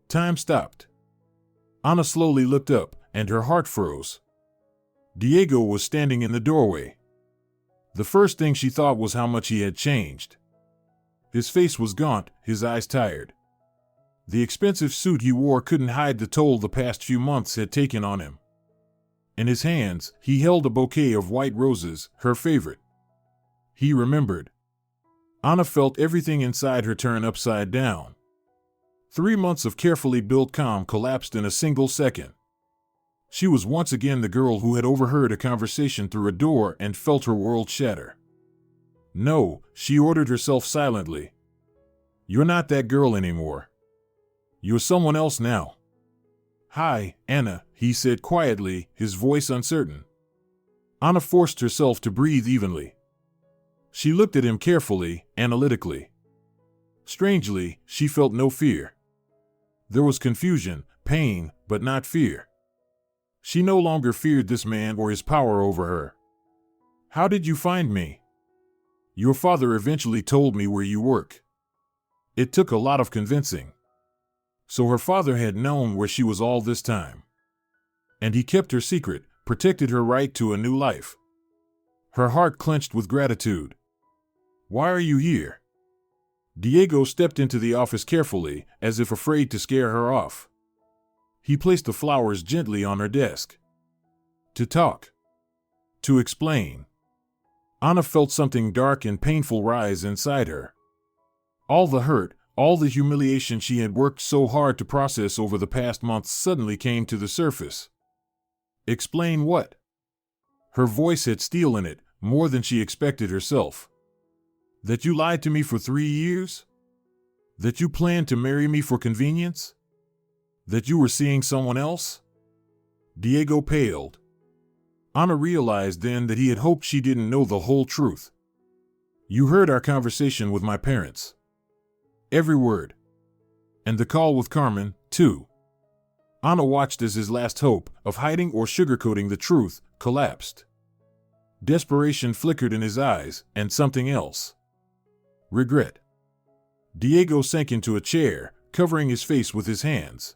Time stopped. Anna slowly looked up, and her heart froze. Diego was standing in the doorway. The first thing she thought was how much he had changed. His face was gaunt, his eyes tired. The expensive suit he wore couldn't hide the toll the past few months had taken on him. In his hands, he held a bouquet of white roses, her favorite. He remembered. Anna felt everything inside her turn upside down. 3 months of carefully built calm collapsed in a single second. She was once again the girl who had overheard a conversation through a door and felt her world shatter. No, she ordered herself silently. You're not that girl anymore. You're someone else now. Hi, Anna, he said quietly, his voice uncertain. Anna forced herself to breathe evenly. She looked at him carefully, analytically. Strangely, she felt no fear. There was confusion, pain, but not fear. She no longer feared this man or his power over her. How did you find me? Your father eventually told me where you work. It took a lot of convincing. So her father had known where she was all this time. And he kept her secret, protected her right to a new life. Her heart clenched with gratitude. Why are you here? Diego stepped into the office carefully, as if afraid to scare her off. He placed the flowers gently on her desk. To talk. To explain. Anna felt something dark and painful rise inside her. All the hurt, all the humiliation she had worked so hard to process over the past months suddenly came to the surface. Explain what? Her voice had steel in it, more than she expected herself. That you lied to me for 3 years? That you planned to marry me for convenience? That you were seeing someone else? Diego paled. Anna realized then that he had hoped she didn't know the whole truth. You heard our conversation with my parents. Every word. And the call with Carmen, too. Anna watched as his last hope, of hiding or sugarcoating the truth, collapsed. Desperation flickered in his eyes, and something else. Regret. Diego sank into a chair, covering his face with his hands.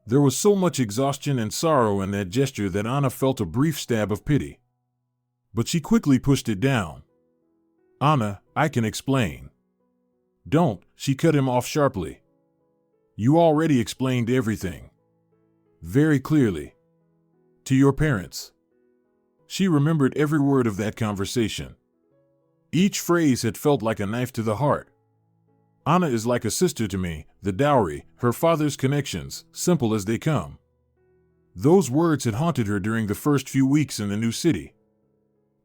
There was so much exhaustion and sorrow in that gesture that Anna felt a brief stab of pity. But she quickly pushed it down. Anna, I can explain. Don't, she cut him off sharply. You already explained everything. Very clearly. To your parents. She remembered every word of that conversation. Each phrase had felt like a knife to the heart. Anna is like a sister to me, the dowry, her father's connections, simple as they come. Those words had haunted her during the first few weeks in the new city.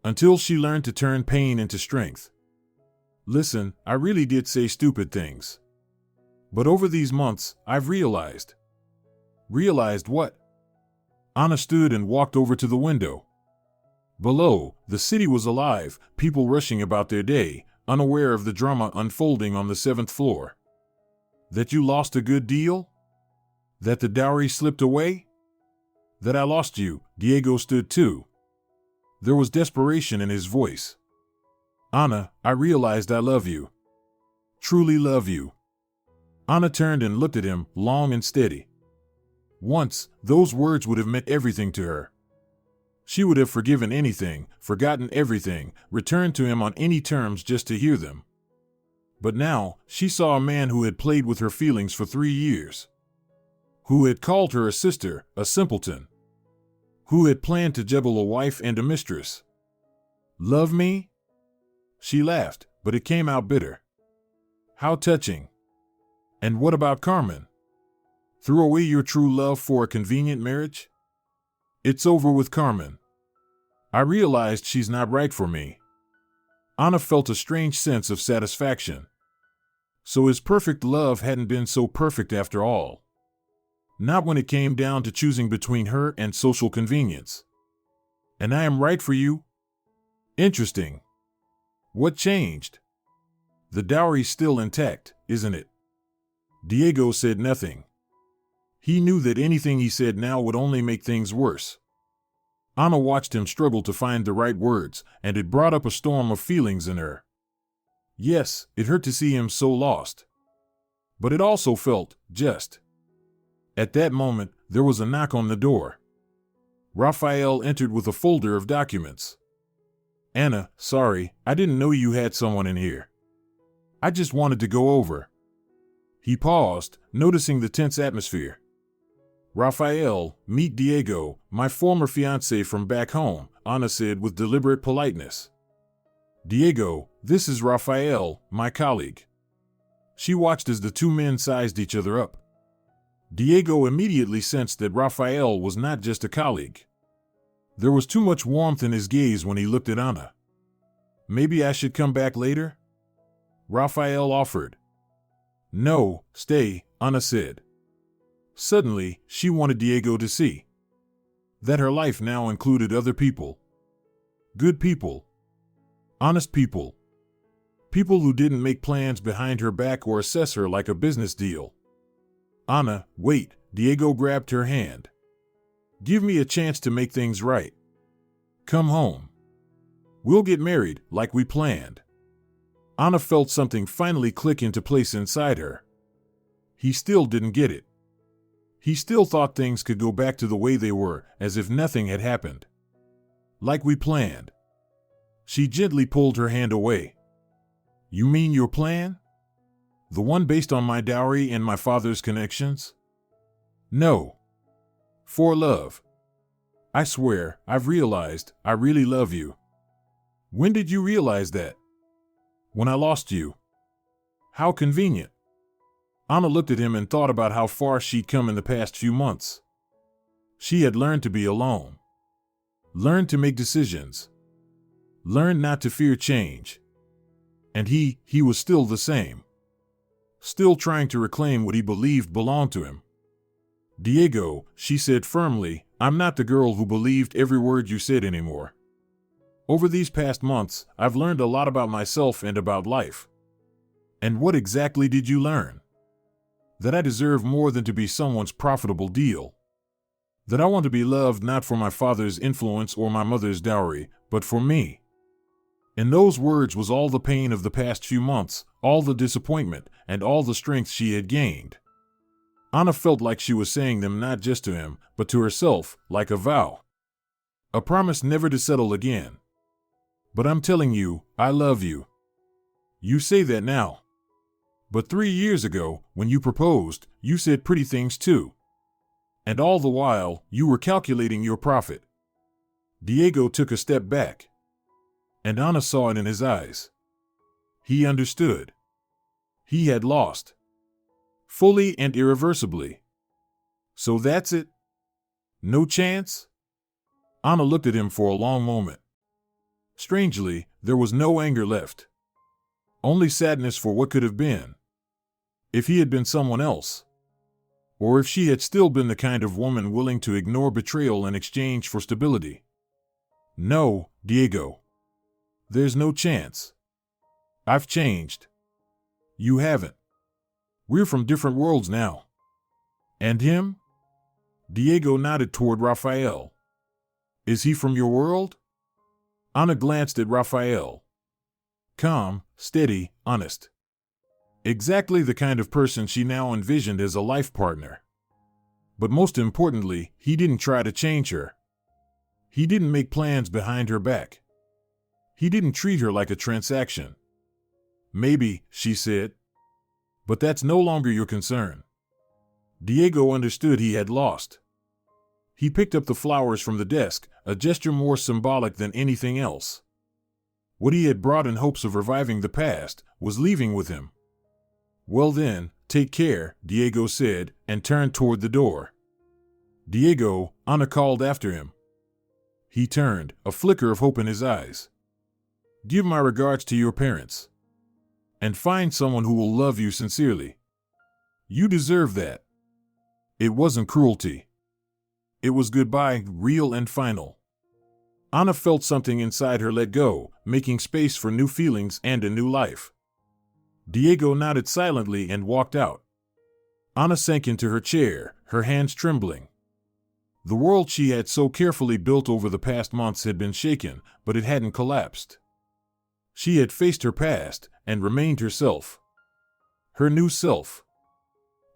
Until she learned to turn pain into strength. Listen, I really did say stupid things. But over these months, I've realized. Realized what? Anna stood and walked over to the window. Below, the city was alive, people rushing about their day, unaware of the drama unfolding on the 7th floor. That you lost a good deal? That the dowry slipped away? That I lost you, Diego stood too. There was desperation in his voice. Anna, I realized I love you. Truly love you. Anna turned and looked at him, long and steady. Once, those words would have meant everything to her. She would have forgiven anything, forgotten everything, returned to him on any terms just to hear them. But now, she saw a man who had played with her feelings for 3 years. Who had called her a sister, a simpleton. Who had planned to juggle a wife and a mistress. Love me? She laughed, but it came out bitter. How touching. And what about Carmen? Threw away your true love for a convenient marriage? It's over with Carmen. I realized she's not right for me. Anna felt a strange sense of satisfaction. So his perfect love hadn't been so perfect after all. Not when it came down to choosing between her and social convenience. And I am right for you? Interesting. What changed? The dowry's still intact, isn't it? Diego said nothing. He knew that anything he said now would only make things worse. Anna watched him struggle to find the right words, and it brought up a storm of feelings in her. Yes, it hurt to see him so lost. But it also felt just. At that moment, there was a knock on the door. Raphael entered with a folder of documents. Anna, sorry, I didn't know you had someone in here. I just wanted to go over. He paused, noticing the tense atmosphere. Raphael, meet Diego, my former fiancé from back home, Anna said with deliberate politeness. Diego, this is Raphael, my colleague. She watched as the two men sized each other up. Diego immediately sensed that Raphael was not just a colleague. There was too much warmth in his gaze when he looked at Anna. Maybe I should come back later? Raphael offered. No, stay, Anna said. Suddenly, she wanted Diego to see that her life now included other people. Good people. Honest people. People who didn't make plans behind her back or assess her like a business deal. Anna, wait, Diego grabbed her hand. Give me a chance to make things right. Come home. We'll get married, like we planned. Anna felt something finally click into place inside her. He still didn't get it. He still thought things could go back to the way they were, as if nothing had happened. Like we planned. She gently pulled her hand away. You mean your plan? The one based on my dowry and my father's connections? No. For love. I swear, I've realized, I really love you. When did you realize that? When I lost you. How convenient. Anna looked at him and thought about how far she'd come in the past few months. She had learned to be alone. Learned to make decisions. Learned not to fear change. And he was still the same. Still trying to reclaim what he believed belonged to him. Diego, she said firmly, I'm not the girl who believed every word you said anymore. Over these past months, I've learned a lot about myself and about life. And what exactly did you learn? That I deserve more than to be someone's profitable deal. That I want to be loved not for my father's influence or my mother's dowry, but for me. In those words was all the pain of the past few months, all the disappointment, and all the strength she had gained. Anna felt like she was saying them not just to him, but to herself, like a vow. A promise never to settle again. But I'm telling you, I love you. You say that now. But 3 years ago, when you proposed, you said pretty things too. And all the while, you were calculating your profit. Diego took a step back. And Anna saw it in his eyes. He understood. He had lost. Fully and irreversibly. So that's it? No chance? Anna looked at him for a long moment. Strangely, there was no anger left. Only sadness for what could have been. If he had been someone else. Or if she had still been the kind of woman willing to ignore betrayal in exchange for stability. No, Diego. There's no chance. I've changed. You haven't. We're from different worlds now. And him? Diego nodded toward Rafael. Is he from your world? Anna glanced at Rafael. Calm, steady, honest. Exactly the kind of person she now envisioned as a life partner. But most importantly, he didn't try to change her. He didn't make plans behind her back. He didn't treat her like a transaction. Maybe, she said. But that's no longer your concern. Diego understood he had lost. He picked up the flowers from the desk, a gesture more symbolic than anything else. What he had brought in hopes of reviving the past was leaving with him. Well then, take care, Diego said, and turned toward the door. Diego, Anna called after him. He turned, a flicker of hope in his eyes. Give my regards to your parents. And find someone who will love you sincerely. You deserve that. It wasn't cruelty. It was goodbye, real and final. Anna felt something inside her let go, making space for new feelings and a new life. Diego nodded silently and walked out. Anna sank into her chair, her hands trembling. The world she had so carefully built over the past months had been shaken, but it hadn't collapsed. She had faced her past and remained herself. Her new self.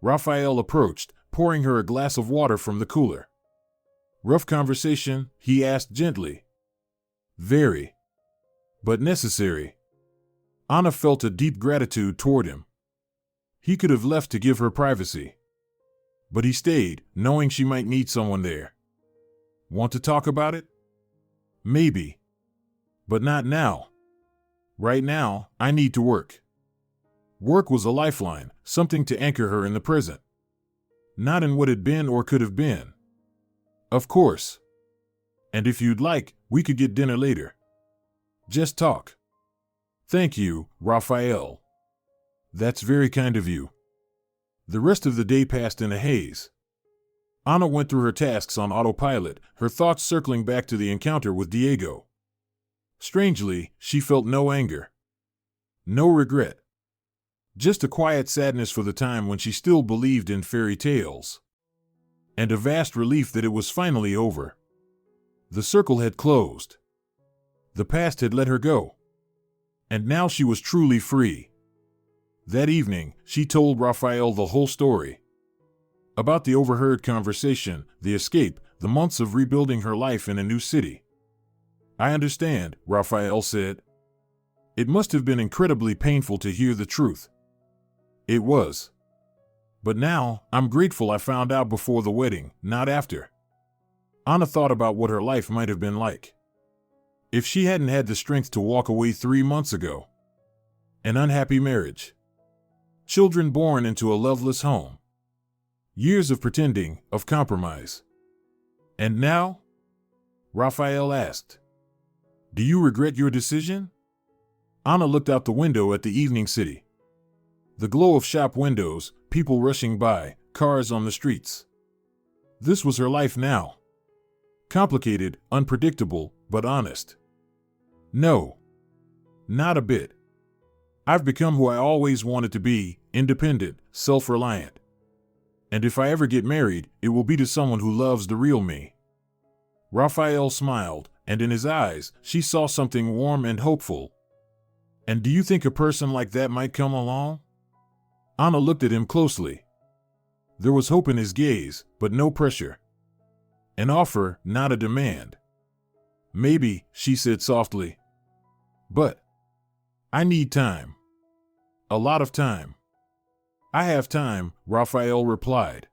Rafael approached, pouring her a glass of water from the cooler. Rough conversation, he asked gently. Very. But necessary. Anna felt a deep gratitude toward him. He could have left to give her privacy. But he stayed, knowing she might need someone there. Want to talk about it? Maybe. But not now. Right now, I need to work. Work was a lifeline, something to anchor her in the present. Not in what had been or could have been. Of course. And if you'd like, we could get dinner later. Just talk. Thank you, Rafael. That's very kind of you. The rest of the day passed in a haze. Anna went through her tasks on autopilot, her thoughts circling back to the encounter with Diego. Strangely, she felt no anger. No regret. Just a quiet sadness for the time when she still believed in fairy tales. And a vast relief that it was finally over. The circle had closed. The past had let her go. And now she was truly free. That evening, she told Rafael the whole story. About the overheard conversation, the escape, the months of rebuilding her life in a new city. I understand, Rafael said. It must have been incredibly painful to hear the truth. It was. But now, I'm grateful I found out before the wedding, not after. Anna thought about what her life might have been like. If she hadn't had the strength to walk away 3 months ago. An unhappy marriage. Children born into a loveless home. Years of pretending, of compromise. And now? Rafael asked. Do you regret your decision? Anna looked out the window at the evening city. The glow of shop windows, people rushing by, cars on the streets. This was her life now. Complicated, unpredictable, but honest. No. Not a bit. I've become who I always wanted to be, independent, self-reliant. And if I ever get married, it will be to someone who loves the real me. Raphael smiled, and in his eyes, she saw something warm and hopeful. And do you think a person like that might come along? Anna looked at him closely. There was hope in his gaze, but no pressure. An offer, not a demand. Maybe, she said softly. But I need time. A lot of time. I have time, Raphael replied.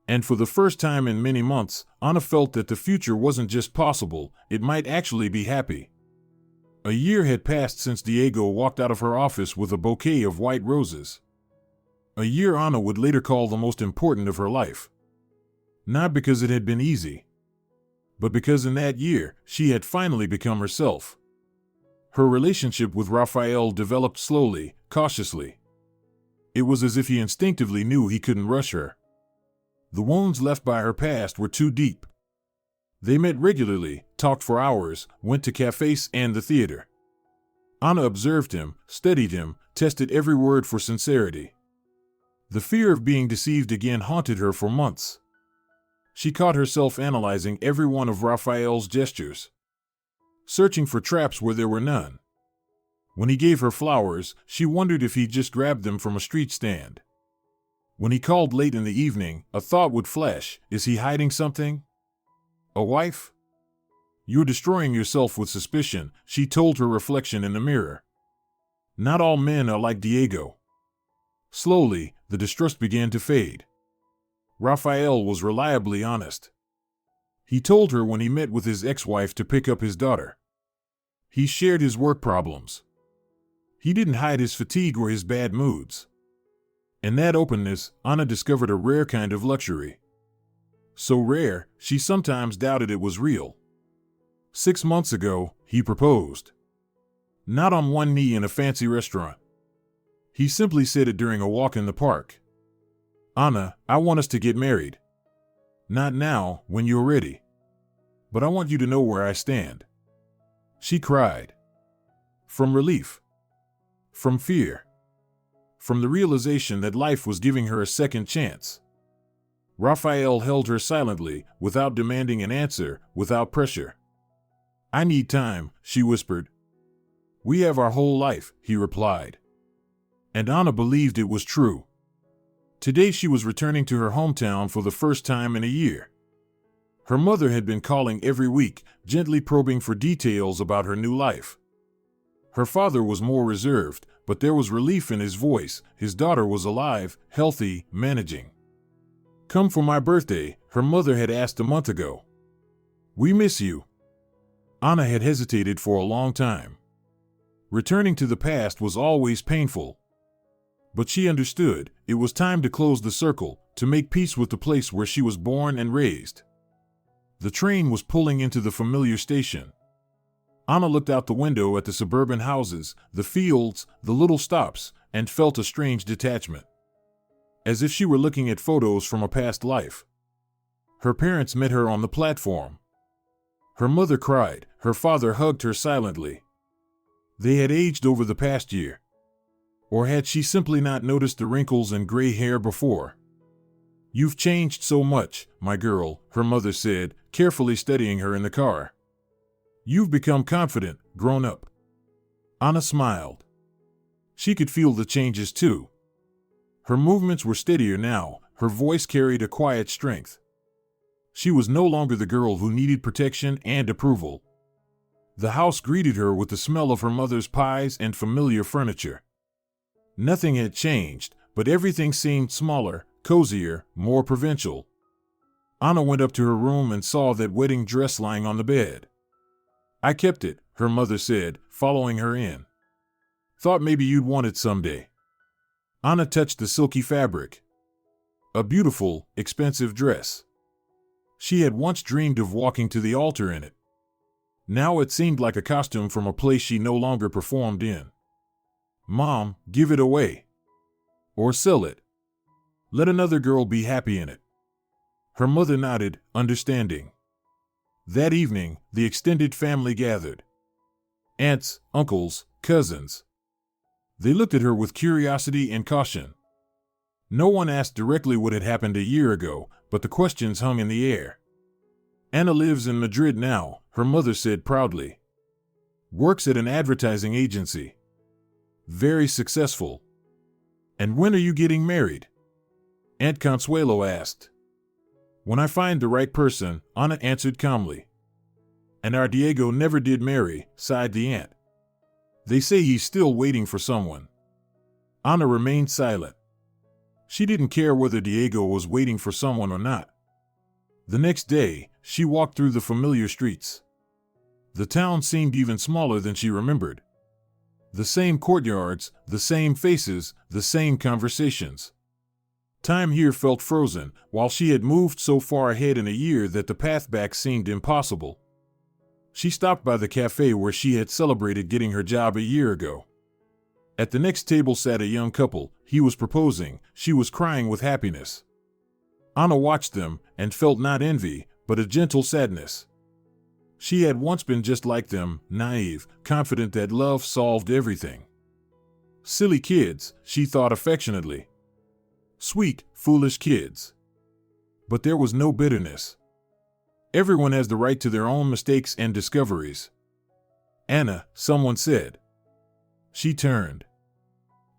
And for the first time in many months, Anna felt that the future wasn't just possible, it might actually be happy. A year had passed since Diego walked out of her office with a bouquet of white roses. A year Anna would later call the most important of her life. Not because it had been easy, but because in that year, she had finally become herself. Her relationship with Raphael developed slowly, cautiously. It was as if he instinctively knew he couldn't rush her. The wounds left by her past were too deep. They met regularly, talked for hours, went to cafes and the theater. Anna observed him, studied him, tested every word for sincerity. The fear of being deceived again haunted her for months. She caught herself analyzing every one of Raphael's gestures, searching for traps where there were none. When he gave her flowers, she wondered if he'd just grabbed them from a street stand. When he called late in the evening, a thought would flash: is he hiding something? A wife? You're destroying yourself with suspicion, she told her reflection in the mirror. Not all men are like Diego. Slowly, the distrust began to fade. Raphael was reliably honest. He told her when he met with his ex-wife to pick up his daughter. He shared his work problems. He didn't hide his fatigue or his bad moods. In that openness, Anna discovered a rare kind of luxury. So rare, she sometimes doubted it was real. 6 months ago, he proposed. Not on one knee in a fancy restaurant. He simply said it during a walk in the park. Anna, I want us to get married. Not now, when you're ready. But I want you to know where I stand. She cried. From relief. From fear. From the realization that life was giving her a second chance. Raphael held her silently, without demanding an answer, without pressure. I need time, she whispered. We have our whole life, he replied. And Anna believed it was true. Today she was returning to her hometown for the first time in a year. Her mother had been calling every week, gently probing for details about her new life. Her father was more reserved, but there was relief in his voice. His daughter was alive, healthy, managing. Come for my birthday, her mother had asked a month ago. We miss you. Anna had hesitated for a long time. Returning to the past was always painful. But she understood, it was time to close the circle, to make peace with the place where she was born and raised. The train was pulling into the familiar station. Anna looked out the window at the suburban houses, the fields, the little stops, and felt a strange detachment. As if she were looking at photos from a past life. Her parents met her on the platform. Her mother cried, her father hugged her silently. They had aged over the past year. Or had she simply not noticed the wrinkles and gray hair before? You've changed so much, my girl, her mother said, carefully studying her in the car. You've become confident, grown up. Anna smiled. She could feel the changes too. Her movements were steadier now, her voice carried a quiet strength. She was no longer the girl who needed protection and approval. The house greeted her with the smell of her mother's pies and familiar furniture. Nothing had changed, but everything seemed smaller, cozier, more provincial. Anna went up to her room and saw that wedding dress lying on the bed. I kept it, her mother said, following her in. Thought maybe you'd want it someday. Anna touched the silky fabric. A beautiful, expensive dress. She had once dreamed of walking to the altar in it. Now it seemed like a costume from a place she no longer performed in. Mom, give it away. Or sell it. Let another girl be happy in it. Her mother nodded, understanding. That evening, the extended family gathered. Aunts, uncles, cousins. They looked at her with curiosity and caution. No one asked directly what had happened a year ago, but the questions hung in the air. Ana lives in Madrid now, her mother said proudly. Works at an advertising agency. Very successful. And when are you getting married? Aunt Consuelo asked. When I find the right person, Ana answered calmly. And our Diego never did marry, sighed the aunt. They say he's still waiting for someone. Ana remained silent. She didn't care whether Diego was waiting for someone or not. The next day, she walked through the familiar streets. The town seemed even smaller than she remembered. The same courtyards, the same faces, the same conversations. Time here felt frozen, while she had moved so far ahead in a year that the path back seemed impossible. She stopped by the cafe where she had celebrated getting her job a year ago. At the next table sat a young couple. He was proposing, she was crying with happiness. Ana watched them and felt not envy, but a gentle sadness. She had once been just like them, naive, confident that love solved everything. Silly kids, she thought affectionately. Sweet, foolish kids. But there was no bitterness. Everyone has the right to their own mistakes and discoveries. Ana, someone said. She turned.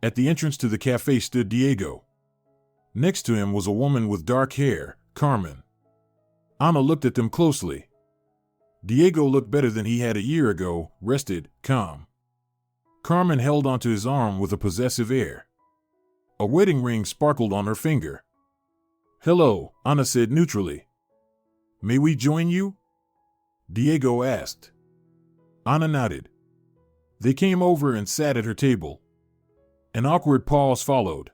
At the entrance to the cafe stood Diego. Next to him was a woman with dark hair, Carmen. Ana looked at them closely. Diego looked better than he had a year ago, rested, calm. Carmen held onto his arm with a possessive air. A wedding ring sparkled on her finger. Hello, Ana said neutrally. May we join you? Diego asked. Ana nodded. They came over and sat at her table. An awkward pause followed.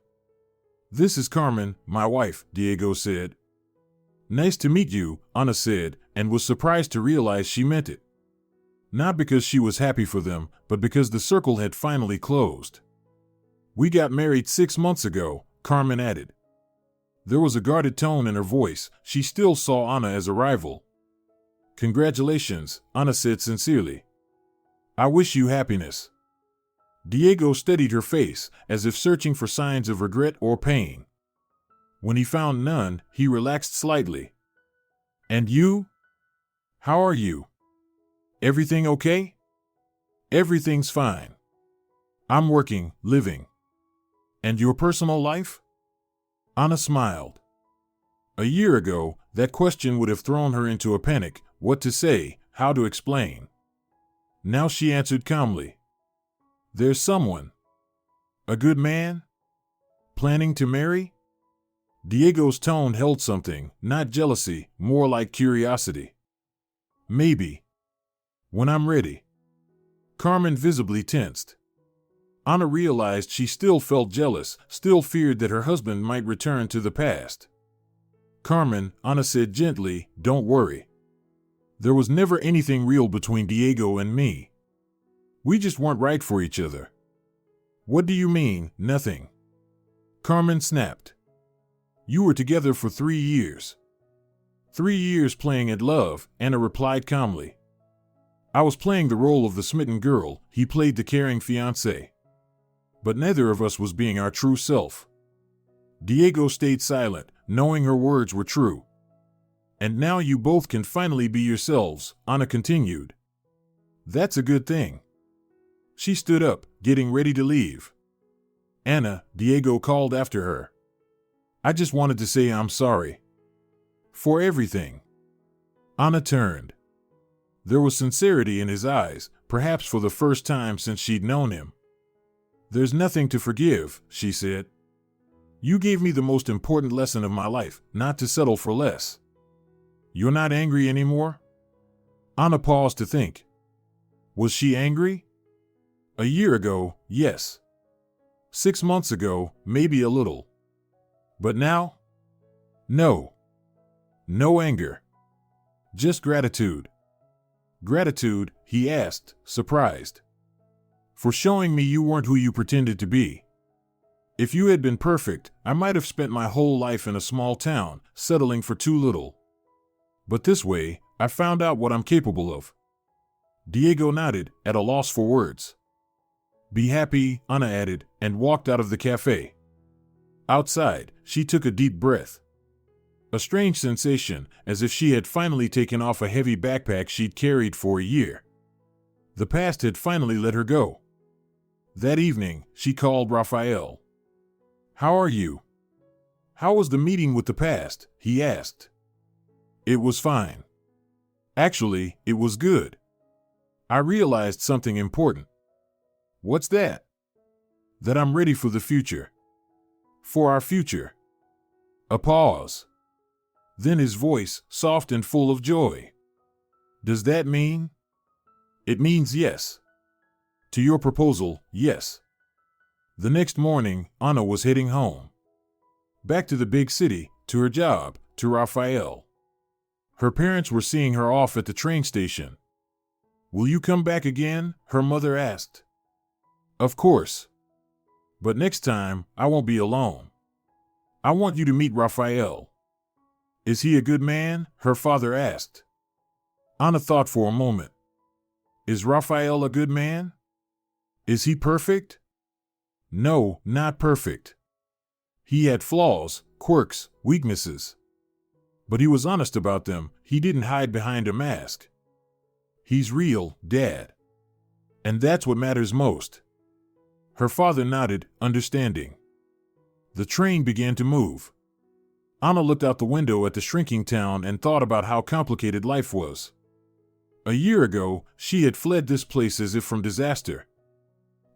This is Carmen, my wife, Diego said. Nice to meet you, Ana said, and was surprised to realize she meant it. Not because she was happy for them, but because the circle had finally closed. We got married 6 months ago, Carmen added. There was a guarded tone in her voice. She still saw Ana as a rival. Congratulations, Ana said sincerely. I wish you happiness. Diego studied her face, as if searching for signs of regret or pain. When he found none, he relaxed slightly. And you? How are you? Everything okay? Everything's fine. I'm working, living. And your personal life? Ana smiled. A year ago, that question would have thrown her into a panic, what to say, how to explain. Now she answered calmly. There's someone. A good man? Planning to marry? Diego's tone held something, not jealousy, more like curiosity. Maybe. When I'm ready. Carmen visibly tensed. Ana realized she still felt jealous, still feared that her husband might return to the past. Carmen, Ana said gently, don't worry. There was never anything real between Diego and me. We just weren't right for each other. What do you mean, nothing? Carmen snapped. You were together for 3 years. 3 years playing at love, Ana replied calmly. I was playing the role of the smitten girl, he played the caring fiancé. But neither of us was being our true self. Diego stayed silent, knowing her words were true. And now you both can finally be yourselves, Ana continued. That's a good thing. She stood up, getting ready to leave. Ana, Diego called after her. I just wanted to say I'm sorry. For everything. Ana turned. There was sincerity in his eyes, perhaps for the first time since she'd known him. There's nothing to forgive, she said. You gave me the most important lesson of my life, not to settle for less. You're not angry anymore? Ana paused to think. Was she angry? A year ago, yes. 6 months ago, maybe a little. But now? No. No anger. Just gratitude. Gratitude, he asked, surprised. For showing me you weren't who you pretended to be. If you had been perfect, I might have spent my whole life in a small town, settling for too little. But this way, I found out what I'm capable of. Diego nodded, at a loss for words. Be happy, Ana added, and walked out of the cafe. Outside, she took a deep breath. A strange sensation, as if she had finally taken off a heavy backpack she'd carried for a year. The past had finally let her go. That evening, she called Raphael. "How are you?" "How was the meeting with the past?" he asked. "It was fine. Actually, it was good. I realized something important." "What's that?" "That I'm ready for the future. For our future." A pause. Then his voice, soft and full of joy. "Does that mean?" "It means yes. To your proposal, yes." The next morning, Anna was heading home. Back to the big city, to her job, to Raphael. Her parents were seeing her off at the train station. "Will you come back again?" her mother asked. "Of course. But next time, I won't be alone. I want you to meet Raphael." "Is he a good man?" her father asked. Anna thought for a moment. Is Raphael a good man? Is he perfect? No, not perfect. He had flaws, quirks, weaknesses. But he was honest about them. He didn't hide behind a mask. He's real, Dad. And that's what matters most. Her father nodded, understanding. The train began to move. Anna looked out the window at the shrinking town and thought about how complicated life was. A year ago, she had fled this place as if from disaster.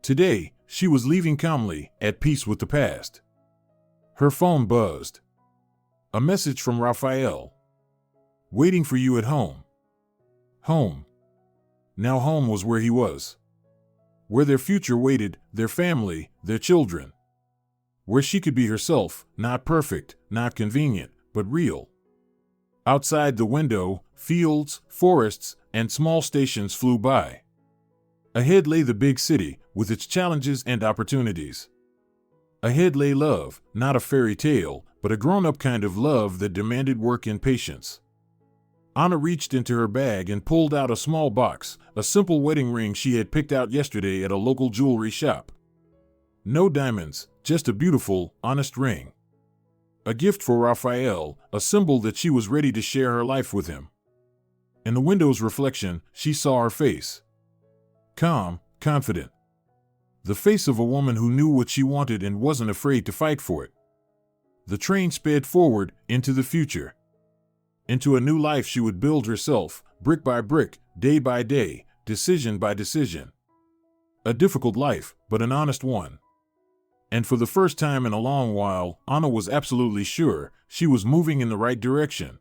Today, she was leaving calmly, at peace with the past. Her phone buzzed. A message from Raphael. "Waiting for you at home." Home. Now home was where he was. Where their future waited, their family, their children. Where she could be herself, not perfect, not convenient, but real. Outside the window, fields, forests, and small stations flew by. Ahead lay the big city, with its challenges and opportunities. Ahead lay love, not a fairy tale, but a grown-up kind of love that demanded work and patience. Anna reached into her bag and pulled out a small box, a simple wedding ring she had picked out yesterday at a local jewelry shop. No diamonds, just a beautiful, honest ring. A gift for Raphael, a symbol that she was ready to share her life with him. In the window's reflection, she saw her face. Calm, confident. The face of a woman who knew what she wanted and wasn't afraid to fight for it. The train sped forward, into the future. Into a new life she would build herself, brick by brick, day by day, decision by decision. A difficult life, but an honest one. And for the first time in a long while, Anna was absolutely sure she was moving in the right direction.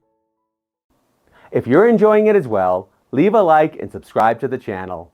If you're enjoying it as well, leave a like and subscribe to the channel.